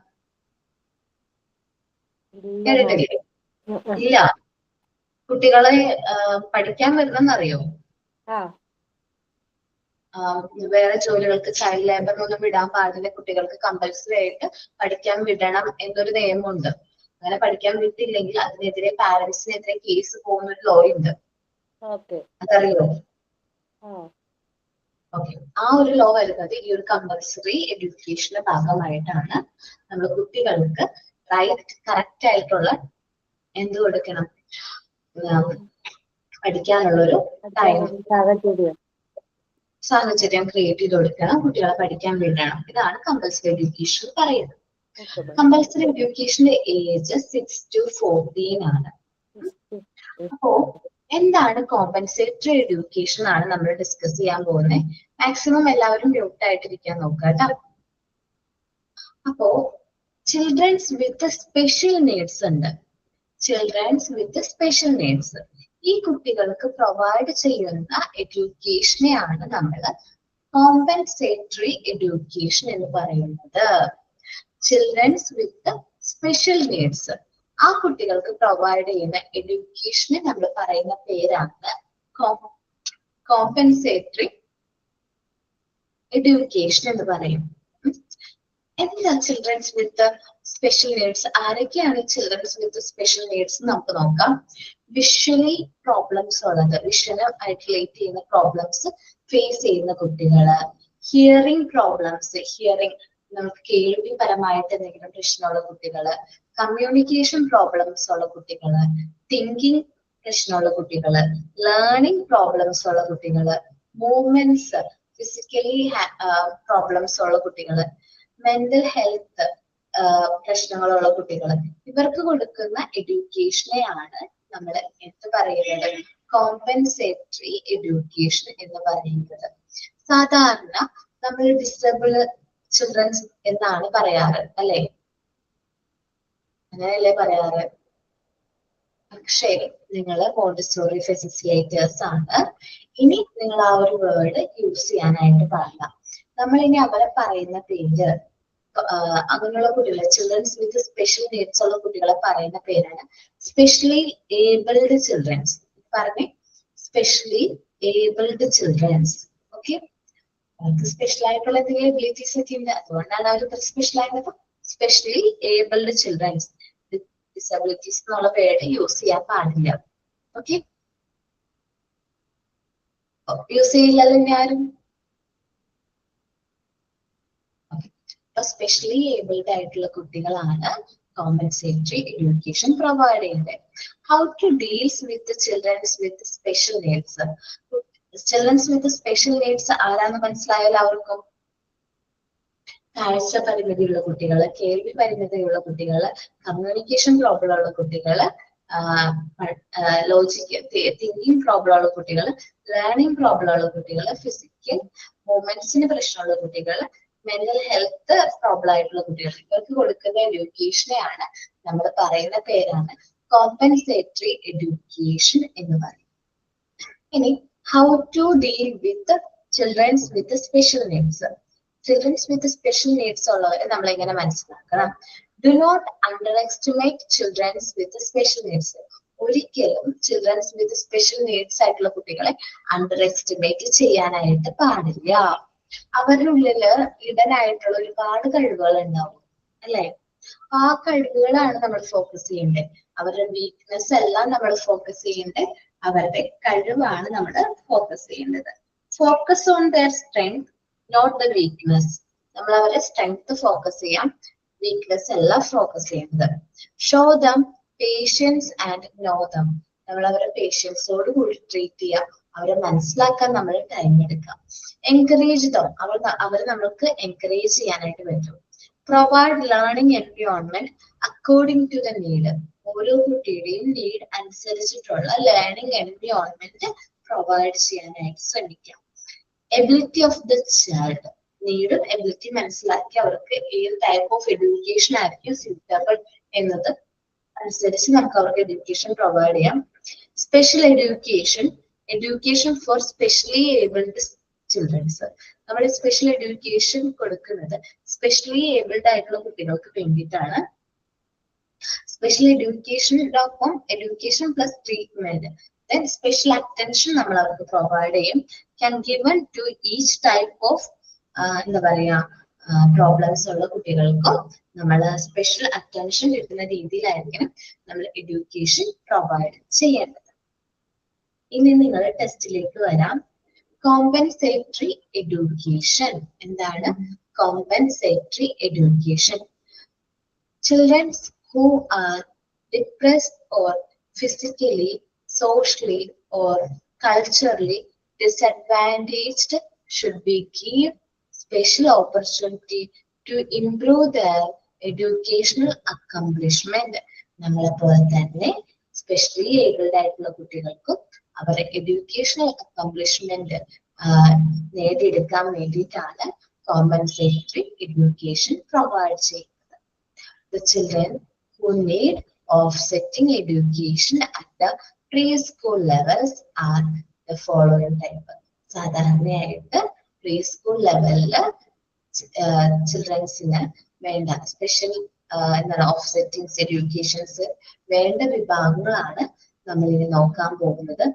കേട്ടിട്ടില്ലേ? ഇല്ല. കുട്ടികളെ പഠിക്കാൻ വിടണമെന്നറിയോ? വേറെ ജോലികൾക്ക് ചൈൽഡ് ലേബറിനൊന്നും വിടാൻ പാടില്ല. കുട്ടികൾക്ക് കമ്പൽസറി ആയിട്ട് പഠിക്കാൻ വിടണം എന്നൊരു നിയമമുണ്ട്. അങ്ങനെ പഠിക്കാൻ വിട്ടില്ലെങ്കിൽ അതിനെതിരെ പാരന്റ്സിനെതിരെ കേസ് പോകുന്ന ഒരു ലോ ഉണ്ട്. അതറിയോ? ഓക്കെ. ആ ഒരു ലോ വരുന്നത് ഈ ഒരു കമ്പൽസറി എഡ്യൂക്കേഷന്റെ ഭാഗമായിട്ടാണ്. നമ്മൾ കുട്ടികൾക്ക് റൈറ്റ് കറക്റ്റ് ആയിട്ടുള്ള എന്ത് കൊടുക്കണം? പഠിക്കാനുള്ളൊരു സാഹചര്യം ക്രിയേറ്റ് ചെയ്ത് കൊടുക്കണം. കുട്ടികളെ പഠിക്കാൻ വിടണം. ഇതാണ് കമ്പൽസറി എഡ്യൂക്കേഷൻ പറയുന്നത്. കമ്പൽസറി എഡ്യൂക്കേഷന്റെ ഏജ് 6 to 14 ആണ്. അപ്പോ എന്താണ് കോമ്പൻസേറ്ററി എഡ്യൂക്കേഷൻ ആണ് നമ്മൾ ഡിസ്കസ് ചെയ്യാൻ പോകുന്നത്. മാക്സിമം എല്ലാവരും മ്യൂട്ട് ആയിട്ടിരിക്കാൻ നോക്കുക കേട്ടോ. അപ്പോ ചിൽഡ്രൻസ് വിത്ത് സ്പെഷ്യൽ നീഡ്സ് ഉണ്ട്. ചിൽഡ്രൻസ് വിത്ത് സ്പെഷ്യൽ നീഡ്സ്, ഈ കുട്ടികൾക്ക് പ്രൊവൈഡ് ചെയ്യുന്ന എഡ്യൂക്കേഷനെയാണ് നമ്മൾ കോമ്പൻസേറ്ററി എഡ്യൂക്കേഷൻ എന്ന് പറയുന്നത്. ചിൽഡ്രൻസ് വിത്ത് സ്പെഷ്യൽ നീഡ്സ്, ആ കുട്ടികൾക്ക് പ്രൊവൈഡ് ചെയ്യുന്ന എഡ്യൂക്കേഷനെ നമ്മൾ പറയുന്ന പേരാണ് കോമ്പൻസേറ്ററി എഡ്യൂക്കേഷൻ എന്ന് പറയും. എന്താ ചിൽഡ്രൻസ് വിത്ത് സ്പെഷ്യൽ നീഡ്സ്? ആരൊക്കെയാണ് ചിൽഡ്രൻസ് വിത്ത് സ്പെഷ്യൽ നീഡ്സ് നമുക്ക് നോക്കാം. വിഷ്വലി പ്രോബ്ലംസ് ഉള്ളത്, വിഷ്വല് ആയിട്ട് റിലേറ്റ് ചെയ്യുന്ന പ്രോബ്ലംസ് ഫേസ് ചെയ്യുന്ന കുട്ടികള്, ഹിയറിംഗ് പ്രോബ്ലംസ്, ഹിയറിംഗ് നമുക്ക് കേൾവിപരമായിട്ട് എന്തെങ്കിലും പ്രശ്നമുള്ള കുട്ടികള്, കമ്മ്യൂണിക്കേഷൻ പ്രോബ്ലംസ് ഉള്ള കുട്ടികള്, തിങ്കിങ് പ്രശ്നമുള്ള കുട്ടികള്, ലേണിംഗ് പ്രോബ്ലംസ് ഉള്ള കുട്ടികള്, മൂവ്മെന്റ്സ് ഫിസിക്കലി പ്രോബ്ലംസ് ഉള്ള കുട്ടികള്, മെന്റൽ ഹെൽത്ത് പ്രശ്നങ്ങളുള്ള കുട്ടികള്, ഇവർക്ക് കൊടുക്കുന്ന എഡ്യൂക്കേഷനെയാണ് നമ്മൾ എന്ത് പറയുന്നത്, കോമ്പൻസേറ്ററി എഡ്യൂക്കേഷൻ എന്ന് പറയുന്നത്. സാധാരണ നമ്മൾ ഡിസേബിൾ ചിൽഡ്രൻസ് എന്നാണ് പറയാറ്, അല്ലെ? അങ്ങനെയല്ലേ പറയാറ്? പക്ഷേ നിങ്ങൾ മോണ്ടിസോറി ഫെസിലിറ്റേഴ്സ് ആണ്. ഇനി നിങ്ങൾ ആ ഒരു വേർഡ് യൂസ് ചെയ്യാനായിട്ട് പാടില്ല. നമ്മൾ ഇനി അവരെ പറയുന്ന പേര്, അങ്ങനെയുള്ള കുട്ടികളെ, ചിൽഡ്രൻസ് വിത്ത് സ്പെഷ്യൽ നീഡ്സ് ഉള്ള കുട്ടികളെ പറയുന്ന പേരാണ് സ്പെഷ്യലി ഏബിൾഡ് ചിൽഡ്രൻസ്. പറഞ്ഞേ, സ്പെഷ്യലി ഏബിൾഡ് ചിൽഡ്രൻസ്. ഓക്കെ, അവർക്ക് സ്പെഷ്യൽ ആയിട്ടുള്ള എന്തെങ്കിലും എബിലിറ്റീസ് ഒക്കെ ഉണ്ട്, അതുകൊണ്ടാണ് അവർ സ്പെഷ്യൽ ആയത്. സ്പെഷ്യലി ഏബിൾഡ് ചിൽഡ്രൻസ്, ഡിസബിലിറ്റീസ് എന്നുള്ള വേർഡ് യൂസ് ചെയ്യാൻ പാടില്ല. ഓക്കെ, യൂസ് ചെയ്യില്ലല്ലോ ആരും. സ്പെഷ്യലി ഏബിൾഡ് ആയിട്ടുള്ള കുട്ടികളാണ് കോമ്പൻസേറ്ററി എഡ്യൂക്കേഷൻ പ്രൊവൈഡ് ചെയ്യുന്നത്. How to deals with childrens with special needs. ചിൽഡ്രൻസ് വിത്ത് സ്പെഷ്യൽ നീഡ്സ് ആരാന്ന് മനസ്സിലായോ എല്ലാവർക്കും? കാഴ്ച പരിമിതിയുള്ള കുട്ടികള്, കേൾവി പരിമിതിയുള്ള കുട്ടികള്, കമ്മ്യൂണിക്കേഷൻ പ്രോബ്ലം ഉള്ള കുട്ടികള്, ലോജിക് തിങ്കിങ് പ്രോബ്ലം ഉള്ള കുട്ടികള്, ലേണിംഗ് പ്രോബ്ലം ഉള്ള കുട്ടികള്, ഫിസിക്കൽ മൂവ്മെന്റ്സിന് പ്രശ്നമുള്ള കുട്ടികള്, മെന്റൽ ഹെൽത്ത് പ്രോബ്ലം ആയിട്ടുള്ള കുട്ടികൾ. ഇവർക്ക് കൊടുക്കുന്ന എഡ്യൂക്കേഷനെയാണ് നമ്മൾ പറയുന്ന പേരാണ് കോമ്പൻസേറ്ററി എഡ്യൂക്കേഷൻ എന്ന് പറയും. ഇനി how to deal with childrens with special needs. ചിൽഡ്രൻസ് വിത്ത് സ്പെഷ്യൽ നീഡ്സ് ഉള്ളവരെ നമ്മൾ എങ്ങനെ മനസ്സിലാക്കണം? Do not underestimate childrens with special needs. ഒരിക്കലും ചിൽഡ്രൻസ് വിത്ത് സ്പെഷ്യൽ നീഡ്സ് ആയിട്ടുള്ള കുട്ടികളെ അണ്ടർ എസ്റ്റിമേറ്റ് ചെയ്യാനായിട്ട് പാടില്ല. അവരുടെ ഉള്ളില് ഇടനായിട്ടുള്ള ഒരുപാട് കഴിവുകൾ ഉണ്ടാവും, അല്ലെ? ആ കഴിവുകളാണ് നമ്മൾ ഫോക്കസ് ചെയ്യേണ്ടത്. അവരുടെ വീക്ക്നെസ് എല്ലാം നമ്മൾ ഫോക്കസ് ചെയ്യേണ്ടത് അവരുടെ കഴിവാണ് നമ്മൾ ഫോക്കസ് ചെയ്യേണ്ടത്. Focus on their strength, not the weakness. നമ്മൾ അവരെ സ്ട്രെങ്ത് ഫോക്കസ് ചെയ്യാം, വീക്ക്നെസ് എല്ലാം ഫോക്കസ് ചെയ്യുന്നത്. Show them patience and know them. നമ്മൾ അവരെ പേഷ്യൻസോട് കൂടി ട്രീറ്റ് ചെയ്യാം, അവരെ മനസ്സിലാക്കാൻ നമ്മൾ ടൈം എടുക്കാം. എൻകറേജ് ദം, അവരെ നമ്മൾക്ക് എൻകറേജ് ചെയ്യാനായിട്ട് പറ്റും. Provide learning environment according to the need. ഓരോ കുട്ടിയുടെയും നീഡ് അനുസരിച്ചിട്ടുള്ള ലേണിംഗ് എൻവയോൺമെന്റ് പ്രൊവൈഡ് ചെയ്യാനായിട്ട് ശ്രമിക്കാം. എബിലിറ്റി ഓഫ് ദ ചൈൽഡ്, നീഡും എബിലിറ്റി മനസ്സിലാക്കി അവർക്ക് ഏത് ടൈപ്പ് ഓഫ് എഡ്യൂക്കേഷൻ ആയിരിക്കും സ്യൂട്ടബിൾ എന്നത് അനുസരിച്ച് നമുക്ക് അവർക്ക് എഡ്യൂക്കേഷൻ പ്രൊവൈഡ് ചെയ്യാം. Special education, education for specially abled childrens. നമ്മൾ സ്പെഷ്യൽ എഡ്യൂക്കേഷൻ കൊടുക്കുന്നത് സ്പെഷ്യലി ഏബിൾഡ് ആയിട്ടുള്ള കുട്ടികൾക്ക് വേണ്ടിയിട്ടാണ്. സ്പെഷ്യൽ എഡ്യൂക്കേഷനോടൊപ്പം education plus treatment, then special attention നമ്മൾ അവർക്ക് പ്രൊവൈഡ് ചെയ്യും. Can given to each type of എന്താ പറയാ പ്രോബ്ലംസ് ഉള്ള കുട്ടികൾക്കും നമ്മൾ സ്പെഷ്യൽ അറ്റൻഷൻ കിട്ടുന്ന രീതിയിലായിരിക്കണം നമ്മൾ എഡ്യൂക്കേഷൻ പ്രൊവൈഡ് ചെയ്യേണ്ടത്. ഇനി നിങ്ങൾ ടെസ്റ്റിലേക്ക് വരാം. കോമ്പൻസേറ്ററി എഡ്യൂക്കേഷൻ എന്താണ്? Compensatory education. Children's who are depressed or physically, socially or culturally disadvantaged should be given special opportunity to improve their educational accomplishment. നമ്മളെപ്പോലെ തന്നെ സ്പെഷ്യലി ഏബിൾഡ് ആയിട്ടുള്ള കുട്ടികൾക്കും അവരുടെ എഡ്യൂക്കേഷണൽ അക്കംപ്ലിഷ്മെന്റ് നേടിയെടുക്കാൻ വേണ്ടിയിട്ടാണ് കോമ്പൻസേറ്ററി എഡ്യൂക്കേഷൻ പ്രൊവൈഡ് ചെയ്യുന്നത്. The children who need offsetting education at the preschool levels are the following type. സാധാരണയായിട്ട് pre school ലെവലില് ചിൽഡ്രൻസിന് വേണ്ട സ്പെഷ്യൽ എന്താണ് ഓഫ്സെറ്റിംഗ്സ് എഡ്യൂക്കേഷൻസ് വേണ്ട വിഭാഗങ്ങളാണ് നമ്മൾ ഇനി നോക്കാൻ പോകുന്നത്.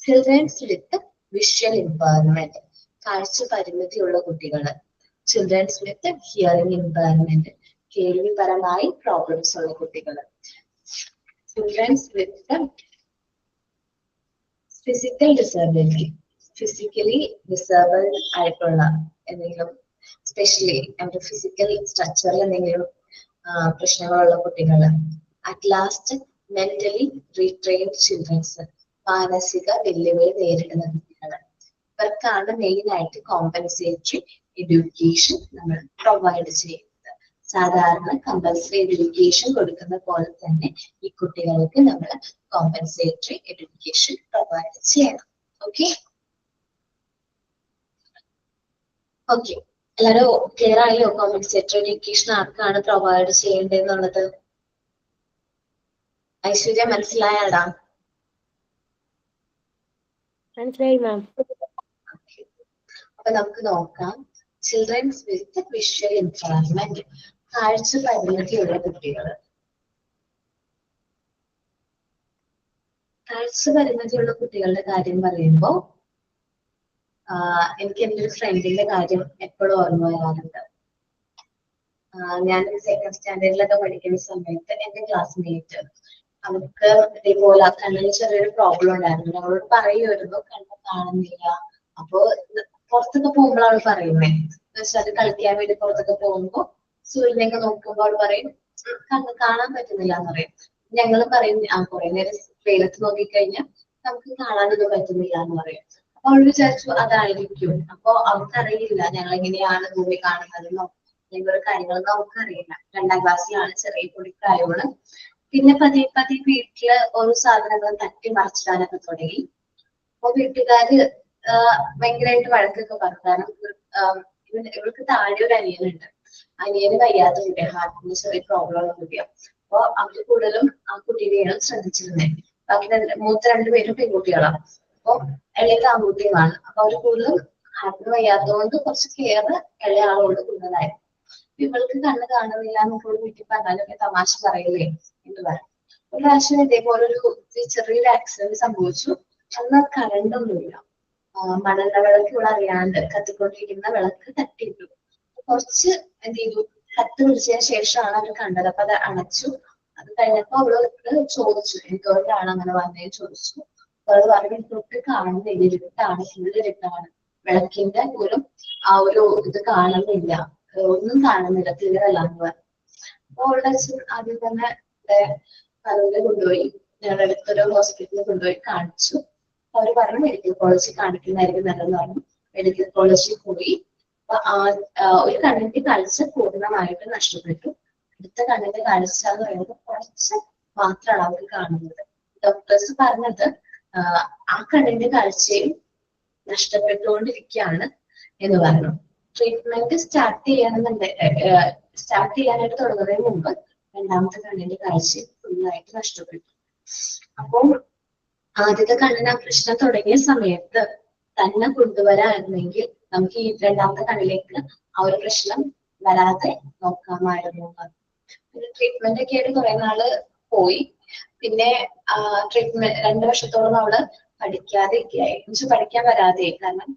ചിൽഡ്രൻസ് വിത്ത് വിഷ്വൽ ഇമ്പയർമെന്റ്, കാഴ്ച പരിമിതിയുള്ള കുട്ടികൾ. ചിൽഡ്രൻസ് വിത്ത് ഹിയറിംഗ് ഇമ്പയർമെന്റ്, കേൾവിപരമായി പ്രോബ്ലംസ് ഉള്ള കുട്ടികൾ. ചിൽഡ്രൻസ് വിത്ത് ഫിസിക്കൽ ഡിസബിലിറ്റി, ഫിസിക്കലി ഡിസേബിൾഡ് ആയിട്ടുള്ള എന്തെങ്കിലും, സ്പെഷ്യലി അവരുടെ ഫിസിക്കൽ സ്ട്രക്ചറിൽ എന്തെങ്കിലും പ്രശ്നങ്ങളുള്ള കുട്ടികൾ. അറ്റ് ലാസ്റ്റ് മെന്റലി റീട്രെയിൻഡ് ചിൽഡ്രൻസ്, മാനസിക വെല്ലുവിളി നേരിടുന്ന കുട്ടികൾ. ഇവർക്കാണ് മെയിൻ ആയിട്ട് കോമ്പൻസേറ്ററി എഡ്യൂക്കേഷൻ നമ്മൾ പ്രൊവൈഡ് ചെയ്യുന്നത്. സാധാരണ കമ്പൽസറി എഡ്യൂക്കേഷൻ കൊടുക്കുന്ന പോലെ തന്നെ ഈ കുട്ടികൾക്ക് നമ്മൾ കോമ്പൻസേറ്ററി എഡ്യൂക്കേഷൻ പ്രൊവൈഡ് ചെയ്യണം. ഓക്കെ ഓക്കെ എല്ലാവരും ക്ലിയർ ആയോ? കോമ്പൻസേറ്ററി എഡ്യൂക്കേഷൻ ആർക്കാണ് പ്രൊവൈഡ് ചെയ്യേണ്ടതെന്നുള്ളത് ഐശ്വര്യ മനസ്സിലായാടാ? മനസ്സിലായി മാം. അപ്പൊ നമുക്ക് നോക്കാം. ചിൽഡ്രൻസ് വിത്ത് വിഷ്വൽ ഇംപയർമെന്റ്, കാഴ്ച പരിമിതിയുള്ള കുട്ടികൾ. കാഴ്ച പരിമിതിയുള്ള കുട്ടികളുടെ കാര്യം പറയുമ്പോൾ എനിക്ക് എൻ്റെ ഒരു ഫ്രണ്ടിന്റെ കാര്യം എപ്പോഴും ഓർമ്മ വരാറുണ്ട്. ഞാൻ സെക്കൻഡ് സ്റ്റാൻഡേർഡിലൊക്കെ പഠിക്കുന്ന സമയത്ത് എൻ്റെ ക്ലാസ്മേറ്റ്, അവർക്ക് ഇതേപോലെ കണ്ണിന് ചെറിയൊരു പ്രോബ്ലം ഉണ്ടായിരുന്നു. ഞങ്ങളോട് പറയുമായിരുന്നു കണ്ണ് കാണുന്നില്ല. അപ്പോ പുറത്തൊക്കെ പോകുമ്പോഴാണ് പറയുന്നത്. എന്നുവെച്ചാൽ അത് കളിക്കാൻ വേണ്ടി പുറത്തൊക്കെ പോകുമ്പോൾ സൂര്യനെയൊക്കെ നോക്കുമ്പോൾ അവൾ പറയും കണ്ണ് കാണാൻ പറ്റുന്നില്ല എന്ന് പറയും. ഞങ്ങൾ പറയും കുറെ നേരം വെയിലത്ത് നോക്കിക്കഴിഞ്ഞാൽ നമുക്ക് കാണാനൊന്നും പറ്റുന്നില്ല എന്ന് പറയും. അപ്പൊ അവൾ വിചാരിച്ചു അതായിരിക്കും. അപ്പൊ അവർക്കറിയില്ല ഞങ്ങൾ എങ്ങനെയാണ് ഭൂമി കാണുന്നതെന്നോ അല്ലെങ്കിൽ ഒരു കാര്യങ്ങളൊന്നും അവർക്കറിയില്ല. 2ാം ക്ലാസ്സിലാണ്, ചെറിയ പൊടി പ്രായമാണ്. പിന്നെ പതിയെ പതിയെ വീട്ടില് ഓരോ സാധനങ്ങളും തട്ടി മറിച്ചിടാനൊക്കെ തുടങ്ങി. അപ്പൊ വീട്ടുകാര് ഭയങ്കരമായിട്ട് വഴക്കൊക്കെ പറഞ്ഞു. കാരണം ഇവൾക്ക് താഴെ ഒരു അനിയനുണ്ട്. അനിയന് വയ്യാത്ത കുട്ടിയാണ്, ഹാർട്ടിന് ചെറിയ പ്രോബ്ലം ഉള്ള കുട്ടിയാണ്. അപ്പൊ അവര് കൂടുതലും ആ കുട്ടീനെയാണ് ശ്രദ്ധിച്ചിരുന്നത്. ബാക്കി മൂത്ത 2 പേരും പെൺകുട്ടികളാണ്. അപ്പൊ ഇളയത് ആൺകുട്ടികളാണ്. അപ്പൊ അവര് കൂടുതലും ഹാർട്ടിന് വയ്യാത്തതുകൊണ്ട് കുറച്ച് കെയർ ഇളയ ആളോട് കൂടുതലായിരുന്നു. ഇവൾക്ക് കണ്ണ് കാണുന്നില്ല എന്നൊക്കെ വീട്ടിൽ പറഞ്ഞാലൊക്കെ തമാശ പറയില്ലേ എന്ന് പറയും. ഒരു പ്രാവശ്യം ഇതേപോലെ ഒരു ചെറിയൊരു ആക്സിഡന്റ് സംഭവിച്ചു. അന്ന് കറണ്ടൊന്നുമില്ല. മണല വിളക്ക് ഇവിടെ അറിയാണ്ട് കത്തിക്കൊണ്ടിരിക്കുന്ന വിളക്ക് തട്ടിയിട്ടു. കുറച്ച് എന്ത് ചെയ്തു, കത്ത് പിടിച്ചതിന് ശേഷമാണ് അവർ കണ്ടത്. അപ്പൊ അത് അണച്ചു. അത് കഴിഞ്ഞപ്പോ അവളോട് ചോദിച്ചു എന്തുകൊണ്ടാണ് അങ്ങനെ വന്നതെന്ന് ചോദിച്ചു. അവള് പറഞ്ഞു തൊട്ട് കാണുന്നില്ല, ഇരുട്ടാണ്, ഫുള്ളിരുട്ടാണ്, വിളക്കിന്റെ പോലും ആ ഒരു ഇത് കാണുന്നില്ല, ഒന്നും കാണുന്നില്ല, ക്ലിയർ അല്ല എന്ന് പറഞ്ഞു. അപ്പൊ അവളുടെ അച്ഛൻ ആദ്യം തന്നെ കലൂരിൽ കൊണ്ടുപോയി, ഞങ്ങളുടെ അടുത്തൊരു ഹോസ്പിറ്റലിൽ കൊണ്ടുപോയി കാണിച്ചു. അവര് പറഞ്ഞു മെഡിക്കൽ കോളേജിൽ കാണിക്കുന്നതായിരിക്കും നല്ലതെന്ന് പറഞ്ഞു. മെഡിക്കൽ കോളേജിൽ പോയി. ഒരു കണ്ണിന്റെ കാഴ്ച പൂർണ്ണമായിട്ട് നഷ്ടപ്പെട്ടു. അടുത്ത കണ്ണിന്റെ കാഴ്ച എന്ന് പറയുന്നത് കുറച്ച് മാത്രമാണ് അവർ കാണുന്നത്. ഡോക്ടേഴ്സ് പറഞ്ഞത് ആ കണ്ണിന്റെ കാഴ്ചയും നഷ്ടപ്പെട്ടുകൊണ്ടിരിക്കുകയാണ് എന്ന് പറഞ്ഞു. ട്രീറ്റ്മെന്റ് സ്റ്റാർട്ട് ചെയ്യാനായിട്ട് തുടങ്ങുന്നതിന് മുമ്പ് 2ാമത്തെ കണ്ണിന്റെ കാഴ്ച ഫുള്ളായിട്ട് നഷ്ടപ്പെട്ടു. അപ്പോൾ ആദ്യത്തെ കണ്ണിന് ആ പ്രശ്നം തുടങ്ങിയ സമയത്ത് തന്നെ കൊണ്ടുവരായിരുന്നെങ്കിൽ നമുക്ക് ഈ 2ാമത്തെ കണ്ണിലേക്ക് ആ ഒരു പ്രശ്നം വരാതെ നോക്കാമായിരുന്നു. പിന്നെ ട്രീറ്റ്മെന്റ് ഒക്കെ ആയിട്ട് കുറെ നാള് പോയി. പിന്നെ ട്രീറ്റ്മെന്റ് 2 വർഷത്തോളം അവള് പഠിക്കാതെ ഒക്കെയായി, എന്നുവെച്ചാൽ പഠിക്കാൻ വരാതെ. കാരണം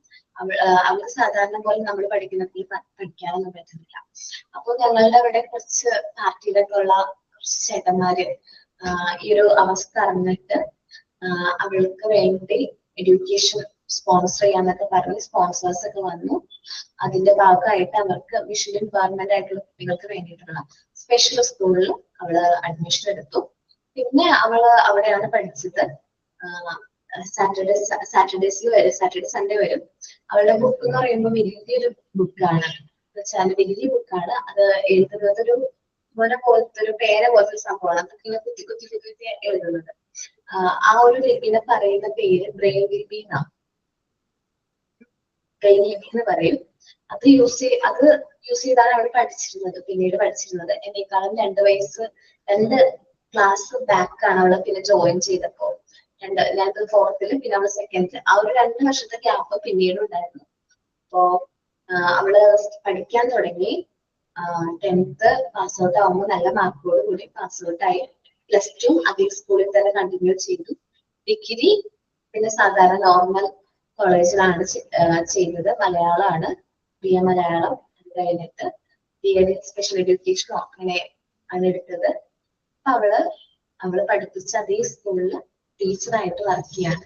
അവൾക്ക് സാധാരണ പോലെ നമ്മൾ പഠിക്കുന്നതിൽ പഠിക്കാനൊന്നും പറ്റുന്നില്ല. അപ്പൊ ഞങ്ങളുടെ അവിടെ കുറച്ച് പാർട്ടിയിലൊക്കെ ഉള്ള കുറച്ച് ചേട്ടന്മാര് ഈ ഒരു അവസ്ഥ അറിഞ്ഞിട്ട് അവൾക്ക് വേണ്ടി എഡ്യൂക്കേഷൻ സ്പോൺസർ ചെയ്യാന്നൊക്കെ പറഞ്ഞ് സ്പോൺസേഴ്സ് ഒക്കെ വന്നു. അതിന്റെ ഭാഗമായിട്ട് അവർക്ക് വിഷ്വൽ ഇംപയർമെന്റ് ആയിട്ടുള്ള കുട്ടികൾക്ക് വേണ്ടിയിട്ടുള്ള സ്പെഷ്യൽ സ്കൂളിൽ അവള് അഡ്മിഷൻ എടുത്തു. പിന്നെ അവള് അവിടെയാണ് പഠിച്ചത്. സാറ്റർഡേ സൺഡേ വരും. അവളുടെ ബുക്ക് എന്ന് പറയുമ്പോൾ വലിയൊരു ബുക്കാണ്. വെച്ചാൽ വലിയ ബുക്കാണ്. അത് എഴുതുന്നത് ഒരു പോലത്തെ ഒരു പേന പോലത്തെ ഒരു സംഭവമാണ്. അതൊക്കെ ഇങ്ങനെ കുത്തി കുത്തി കുത്തി എഴുതുന്നത്. ആ ഒരു ലിപിനെ പറയുന്ന പേര് ബ്രെയിൻ ലിപി എന്നാണ്. ബ്രെയിൻ ലിപി എന്ന് പറയും. അത് യൂസ് ചെയ്താണ് അവൾ പഠിച്ചിരുന്നത്. പിന്നീട് പഠിച്ചിരുന്നത് എന്നേക്കാളും 2 ക്ലാസ് ബാക്ക് ആണ് അവള് പിന്നെ ജോയിൻ ചെയ്തപ്പോ. ഞങ്ങൾക്ക് 4th പിന്നെ അവള് 2nd. ആ ഒരു 2 വർഷത്തെ ഗ്യാപ്പ് പിന്നീട് ഉണ്ടായിരുന്നു. അപ്പോ അവള് പഠിക്കാൻ തുടങ്ങി. 10th പാസ് ഔട്ട് ആവുമ്പോൾ നല്ല മാർക്കോട് കൂടി പാസ് ഔട്ട് ആയി. +2 അതേ സ്കൂളിൽ തന്നെ കണ്ടിന്യൂ ചെയ്തു. ഡിഗ്രി പിന്നെ സാധാരണ നോർമൽ കോളേജിലാണ് ചെയ്തത്. മലയാളമാണ്, BA മലയാളം. അത് കഴിഞ്ഞിട്ട് BEd സ്പെഷ്യൽ എഡ്യൂക്കേഷനോ അങ്ങനെ ആണ് എടുത്തത്. അവള് പഠിപ്പിച്ച അതേ സ്കൂളിൽ ടീച്ചറായിട്ട് വർക്ക് ചെയ്യാണ്.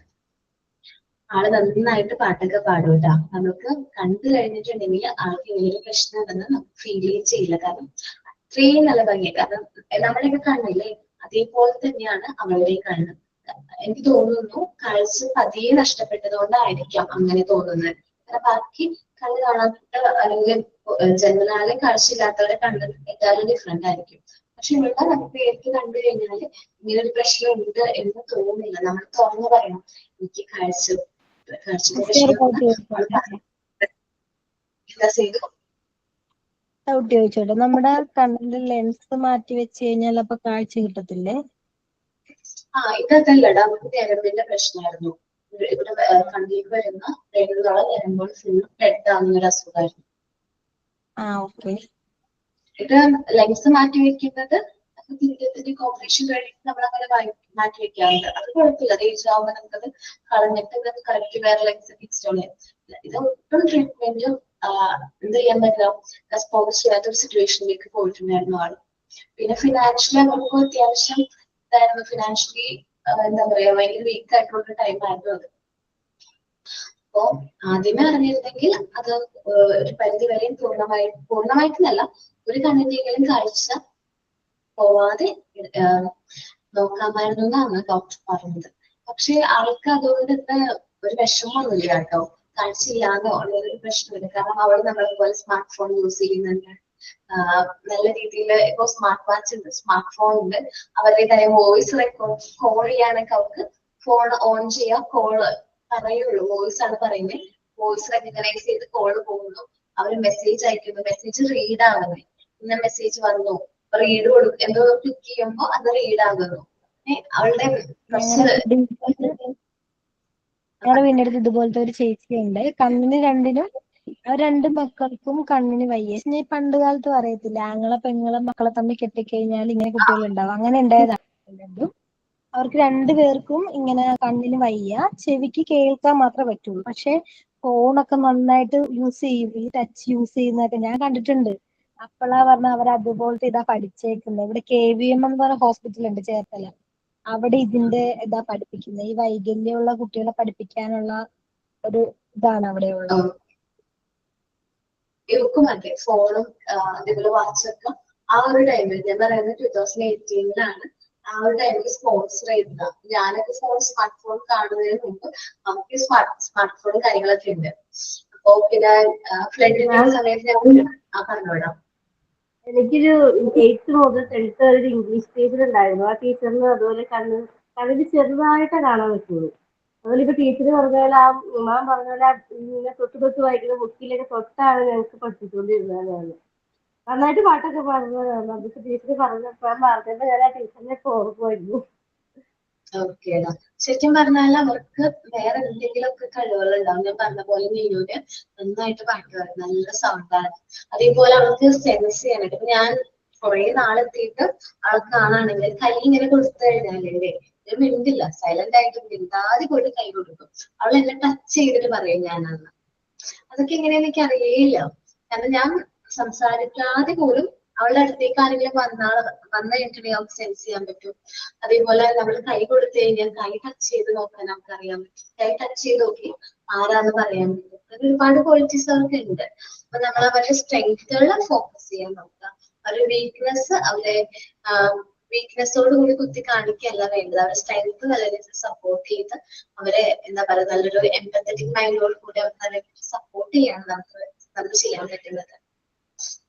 ആള് നന്നായിട്ട് പാട്ടൊക്കെ പാടും കേട്ടോ. നമുക്ക് കണ്ടു കഴിഞ്ഞിട്ടുണ്ടെങ്കിൽ ആൾക്ക് ഇങ്ങനൊരു പ്രശ്നം ഉണ്ടെന്ന് നമുക്ക് ഫീൽ ചെയ്യില്ല. കാരണം അത്രയും നല്ല ഭംഗി. കാരണം നമ്മളൊക്കെ കണ്ണില്ലേ അതേപോലെ തന്നെയാണ് അവളുടെ കണ്ണ്. എനിക്ക് തോന്നുന്നു കാഴ്ച പതിയെ നഷ്ടപ്പെട്ടത് കൊണ്ടായിരിക്കാം അങ്ങനെ തോന്നുന്നത്. കാരണം ബാക്കി കണ്ണ് കാണാത്ത അല്ലെങ്കിൽ ജനറലാലെ കാഴ്ചയില്ലാത്തവരുടെ കണ്ണ് എന്തായാലും ഡിഫറെന്റ് ആയിരിക്കും. പക്ഷെ ഇവിടെ നമുക്ക് നേരിട്ട് കണ്ടു കഴിഞ്ഞാല് ഇങ്ങനെ ഒരു പ്രശ്നം ഉണ്ട് എന്ന് തോന്നുന്നില്ല. നമ്മൾ തുറന്നു പറയണം എനിക്ക് കാഴ്ചയുടെ പ്രശ്നം എന്താ ചെയ്തു. ഡൗട്ട് ചോദിച്ചോട്ടെ, നമ്മുടെ കണ്ണിന്റെ ലെൻസ് മാറ്റി വെച്ച് കഴിഞ്ഞാൽ അപ്പൊ കാഴ്ച കിട്ടത്തില്ലേ? ഇതല്ലടാ, നമുക്ക് ഞരമ്പിന്റെ പ്രശ്നമായിരുന്നു. ഇവിടെ കണ്ണിലേക്ക് വരുന്ന രേഖകളെ ഞരമ്പുകൾ ഫുള്ളും ഡെഡ് ആവുന്ന ഒരു അസുഖമായിരുന്നു. ഇത് ലെൻസ് മാറ്റി വെക്കുന്നത് ജീവിതത്തിന്റെ കോപ്പറേഷൻ കഴിഞ്ഞിട്ട് നമ്മൾ അങ്ങനെ മാറ്റി വെക്കാറുണ്ട്. അത് കുഴപ്പമില്ല. അത് ഏജ് ആവുമ്പോൾ നമുക്കത് കളഞ്ഞിട്ട് കറക്റ്റ് വേറെ ലെൻസ് ഫിക്സ് ചെയ്യാൻ. ഇത് ഒട്ടും ട്രീറ്റ്മെന്റും എന്ത് ചെയ്യാൻ പറ്റില്ല, റെസ്പോൺസ് ചെയ്യാത്തൊരു സിറ്റുവേഷനിലേക്ക് പോയിട്ടുണ്ടായിരുന്നു ആള്. പിന്നെ ഫിനാൻഷ്യലി നമുക്ക് അത്യാവശ്യം ഇതായിരുന്നു. ഫിനാൻഷ്യലി എന്താ പറയാ ഭയങ്കര വീക്ക് ആയിട്ടുള്ള ടൈം ആയിരുന്നു അത്. അപ്പോ ആദ്യമേ അറിഞ്ഞിരുന്നെങ്കിൽ അത് ഒരു പരിധി വരെയും പൂർണ്ണമായിട്ടല്ല ഒരു കണ്ണിന്റെയെങ്കിലും കാഴ്ച പോവാതെ നോക്കാമായിരുന്നു എന്നാണ് ഡോക്ടർ പറഞ്ഞത്. പക്ഷെ ആൾക്ക് അതുകൊണ്ട് ഒരു വിഷമമൊന്നുമില്ല കേട്ടോ. കാഴ്ചയില്ലാന്നോ അല്ലെങ്കിൽ ഒരു പ്രശ്നമില്ല. കാരണം അവൾ നമ്മളെ പോലെ സ്മാർട്ട് ഫോൺ യൂസ് ചെയ്യുന്നുണ്ട്. നല്ല രീതിയിൽ ഇപ്പൊ സ്മാർട്ട് വാച്ച് ഉണ്ട്, സ്മാർട്ട് ഫോൺ ഉണ്ട്. അവരുടേതായ വോയിസ് റെക്കോർഡ് കോൾ ചെയ്യാനൊക്കെ അവർക്ക് ഫോൺ ഓൺ ചെയ്യാം, കോള് പറയുള്ളൂ. വോയിസ് ആണ് പറയുന്നത്. വോയിസ് റെക്കഗ്നൈസ് ചെയ്ത് കോള് പോകുന്നു. അവര് മെസ്സേജ് അയക്കുന്നു. മെസ്സേജ് റീഡ് ആവുന്നു. ഇന്ന മെസ്സേജ് വന്നു റീഡ് കൊടുക്കും. എന്തോ ക്ലിക്ക് ചെയ്യുമ്പോ അത് റീഡ് ആകുന്നു. അവളുടെ ഞങ്ങളുടെ വീടിന്റെ അടുത്ത് ഇതുപോലത്തെ ഒരു ചേച്ചിയുണ്ട്. കണ്ണിന് രണ്ടിനും രണ്ട് മക്കൾക്കും കണ്ണിന് വയ്യ. ഞാൻ പണ്ട് കാലത്ത് പറയത്തില്ല ആങ്ങളെ പെങ്ങളെ മക്കളെ തമ്മിൽ കെട്ടിക്കഴിഞ്ഞാൽ ഇങ്ങനെ കുട്ടികളുണ്ടാവും. അങ്ങനെ ഉണ്ടായതാണ് രണ്ടും. അവർക്ക് രണ്ടുപേർക്കും ഇങ്ങനെ കണ്ണിന് വയ്യ. ചെവിക്ക് കേൾക്കാൻ മാത്രമേ പറ്റുള്ളൂ. പക്ഷെ ഫോണൊക്കെ നന്നായിട്ട് യൂസ് ചെയ്യും. ഈ ടച്ച് യൂസ് ചെയ്യുന്നതൊക്കെ ഞാൻ കണ്ടിട്ടുണ്ട്. അപ്പോഴാ പറഞ്ഞ അവർ അതുപോലത്തെ ഇതാ പഠിച്ചേക്കുന്നത്. ഇവിടെ KVM എന്ന് പറഞ്ഞ ഹോസ്പിറ്റൽ ഉണ്ട് ചേർത്തല. അവിടെ ഇതിന്റെ ഇതാ പഠിപ്പിക്കുന്നത്. ഈ വൈകല്യമുള്ള കുട്ടികളെ പഠിപ്പിക്കാനുള്ള ഒരു ഇതാണ് അവിടെ ഉള്ളത്. ഇവക്കും അതെ ഫോണും അതേപോലെ വാച്ചൊക്കെ ആ ഒരു ടൈമിൽ ഞാൻ പറയുന്നത് 2018 ആ ഒരു ടൈമിൽ സ്പോൺസർ ചെയ്തതാണ്. ഞാനൊക്കെ സ്മാർട്ട് ഫോൺ കാണുന്നതിന് മുമ്പ് നമുക്ക് സ്മാർട്ട് ഫോൺ കാര്യങ്ങളൊക്കെ ഉണ്ട്. അപ്പൊ പിന്നെ ഫ്ലഡിന്റെ സമയത്ത് ഞാൻ പറഞ്ഞോടാം. എനിക്കൊരു 8th മുതൽ 10th വരെ ഒരു ഇംഗ്ലീഷ് ടീച്ചർ ഉണ്ടായിരുന്നു. ആ ടീച്ചറിന് അതുപോലെ കണ്ണിന് ചെറുതായിട്ടേ കാണാൻ പറ്റുള്ളൂ. അതുപോലെ ഇപ്പൊ ടീച്ചർ പറഞ്ഞാൽ ആ മാം പറഞ്ഞാൽ ഇങ്ങനെ തൊട്ട് വായിക്കുന്ന ബുക്കിലൊക്കെ തൊട്ടാണ് ഞങ്ങൾക്ക് പഠിപ്പിച്ചുകൊണ്ടിരുന്നതാണ്. നന്നായിട്ട് പാട്ടൊക്കെ പാടുന്നതാണ്. അതൊക്കെ ടീച്ചർ പറഞ്ഞപ്പോ പറഞ്ഞപ്പോ ഞാൻ ആ ടീച്ചറിനെ ഓർക്കുമായിരുന്നു. ഓക്കേടാ. ശരിക്കും പറഞ്ഞാൽ അവർക്ക് വേറെ എന്തെങ്കിലുമൊക്കെ കഴിവുകൾ ഉണ്ടാവും. ഞാൻ പറഞ്ഞ പോലെ നീനുവിന് നന്നായിട്ട് പാട്ട് പാടും, നല്ല സൗണ്ടാണ്. അതേപോലെ അവൾക്ക് സെൻസ് ചെയ്യാനായിട്ട് ഇപ്പൊ ഞാൻ കുറെ നാളെത്തിയിട്ട് അവൾക്ക് കാണാണെങ്കിൽ കൈ ഇങ്ങനെ കൊടുത്തു കഴിഞ്ഞാലേ ഞാൻ മിണ്ടില്ല, സൈലന്റ് ആയിട്ട് മിണ്ടാതെ പോയിട്ട് കൈ കൊടുക്കും. അവൾ എന്നെ ടച്ച് ചെയ്തിട്ട് പറയും ഞാനാണ്. അതൊക്കെ എങ്ങനെയാന്ന് എനിക്ക് അറിയില്ല. കാരണം ഞാൻ സംസാരിക്കാതെ പോലും അവളുടെ അടുത്തേക്ക് ആരെങ്കിലും വന്നു കഴിഞ്ഞിട്ടുണ്ടെങ്കിൽ അവൾക്ക് സെൻസ് ചെയ്യാൻ പറ്റും. അതേപോലെ നമ്മൾ കൈ കൊടുത്തു കഴിഞ്ഞാൽ കൈ ടച്ച് ചെയ്ത് നോക്കാൻ നമുക്ക് അറിയാൻ പറ്റും. കൈ ടച്ച് ചെയ്ത് നോക്കി ആരാന്ന് പറയാൻ പറ്റും. അങ്ങനെ ഒരുപാട് ക്വാളിറ്റീസ് അവർക്ക് ഉണ്ട്. അപ്പൊ നമ്മൾ അവരുടെ സ്ട്രെങ്ത്തുകൾ ഫോക്കസ് ചെയ്യാൻ നോക്കുക. അവരുടെ വീക്ക്നെസ്സോട് കൂടി കുത്തി കാണിക്കുകയല്ല വേണ്ടത്. അവരുടെ സ്ട്രെങ്ത് നല്ല രീതിയിൽ സപ്പോർട്ട് ചെയ്ത് അവരെ എന്താ പറയുക നല്ലൊരു എംപത്തറ്റിക് മൈൻഡോട് കൂടി അവർ നല്ല രീതിയിൽ സപ്പോർട്ട് ചെയ്യാണ് നമുക്ക് ചെയ്യാൻ പറ്റുന്നത്.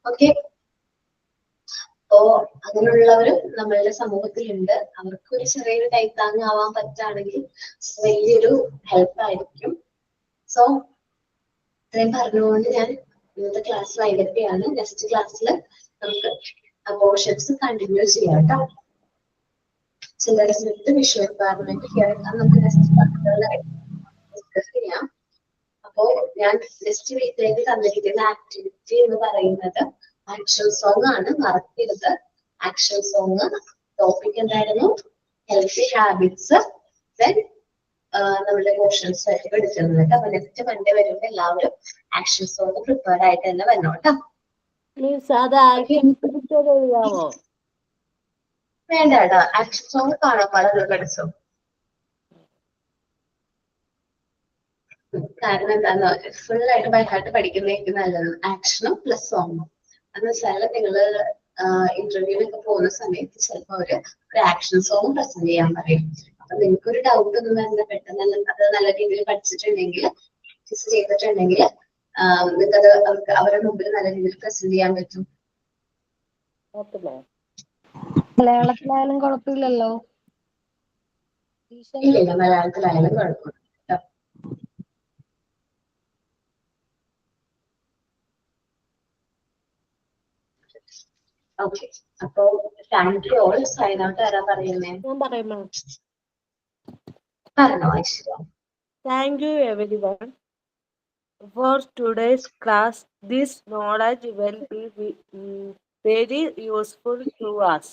ഓക്കെ, അപ്പോ അങ്ങനെയുള്ളവരും നമ്മളുടെ സമൂഹത്തിലുണ്ട്. അവർക്ക് ഒരു ചെറിയൊരു കൈത്താങ്ങാവാൻ പറ്റുകയാണെങ്കിൽ വലിയൊരു ഹെൽപ്പ് ആയിരിക്കും. സോ ഇത്രയും പറഞ്ഞുകൊണ്ട് ഞാൻ ഇന്നത്തെ ക്ലാസ് വൈകിട്ട് ചെയ്യാണ്. നെക്സ്റ്റ് ക്ലാസ്സിൽ നമുക്ക് അബോർഷൻസ് കണ്ടിന്യൂ ചെയ്യാം കേട്ടോ. ചിൽഡ്രൻസ് വിത്ത് വിഷ്വൽ എൻവയറൺമെന്റ് ഹിയറിംഗ് നമുക്ക് നെക്സ്റ്റ് ക്ലാസ്സുകളിലായിട്ട് ഡിസ്കസ് ചെയ്യാം. അപ്പോ ഞാൻ നെക്സ്റ്റ് വീക്കിലേക്ക് തന്നിരിക്കുന്ന ആക്ടിവിറ്റി എന്ന് പറയുന്നത് ആക്ഷൻ സോങ് ആണ്. മറക്കരുത് ആക്ഷൻ സോങ്. ടോപ്പിക് എന്തായിരുന്നു? Healthy habits. ദെൻ നമ്മുടെ ഇമോഷൻസ് ആയിട്ട് എടുക്കുന്നത്. അപ്പൊ നെക്സ്റ്റ് മൺഡേ വരുമ്പോൾ എല്ലാവരും ആക്ഷൻ സോങ് പ്രിപ്പയർ ആയിട്ട് തന്നെ വന്നോട്ടോ. വേണ്ട, ആക്ഷൻ സോങ് കാണാൻ പാടുള്ള പഠിച്ചോ. കാരണം എന്താന്ന് ഫുൾ ആയിട്ട് ബൈ ഹാർട്ട് പഠിക്കുന്നതായിരിക്കും നല്ലത്. ആക്ഷനും പ്ലസ് സോങ്ങും. എന്ന് വെച്ചാൽ നിങ്ങൾ ഇന്റർവ്യൂവിനൊക്കെ പോകുന്ന സമയത്ത് ചിലപ്പോൾ അവര് ഒരു ആക്ഷൻ സോങ് പ്രസന്റ് ചെയ്യാൻ പറയും. അപ്പൊ നിങ്ങൾക്ക് ഒരു ഡൗട്ട് ഒന്നും വരില്ല, പെട്ടെന്ന് അത് നല്ല രീതിയിൽ പഠിച്ചിട്ടുണ്ടെങ്കിൽ പ്രാക്ടീസ് ചെയ്തിട്ടുണ്ടെങ്കിൽ നിങ്ങൾക്ക് അത് അവരുടെ മുമ്പിൽ നല്ല രീതിയിൽ പ്രസന്റ് ചെയ്യാൻ പറ്റും. മലയാളത്തിലായാലും കുഴപ്പമില്ലല്ലോ. ഇല്ല മലയാളത്തിലായാലും കുഴപ്പമില്ല. ഓക്കെ, അപ്പോ thank you all. Sign out ആരാ പറയുന്നേ? ഞാൻ പറയാം. പറഞ്ഞോ Aishwarya. Thank you everyone for today's class. This knowledge will be very useful to us.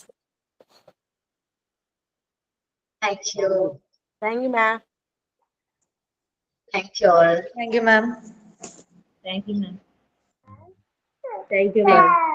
Thank you. Thank you, ma'am. Thank you all. Thank you, ma'am. Thank you, ma'am. Thank you, ma'am.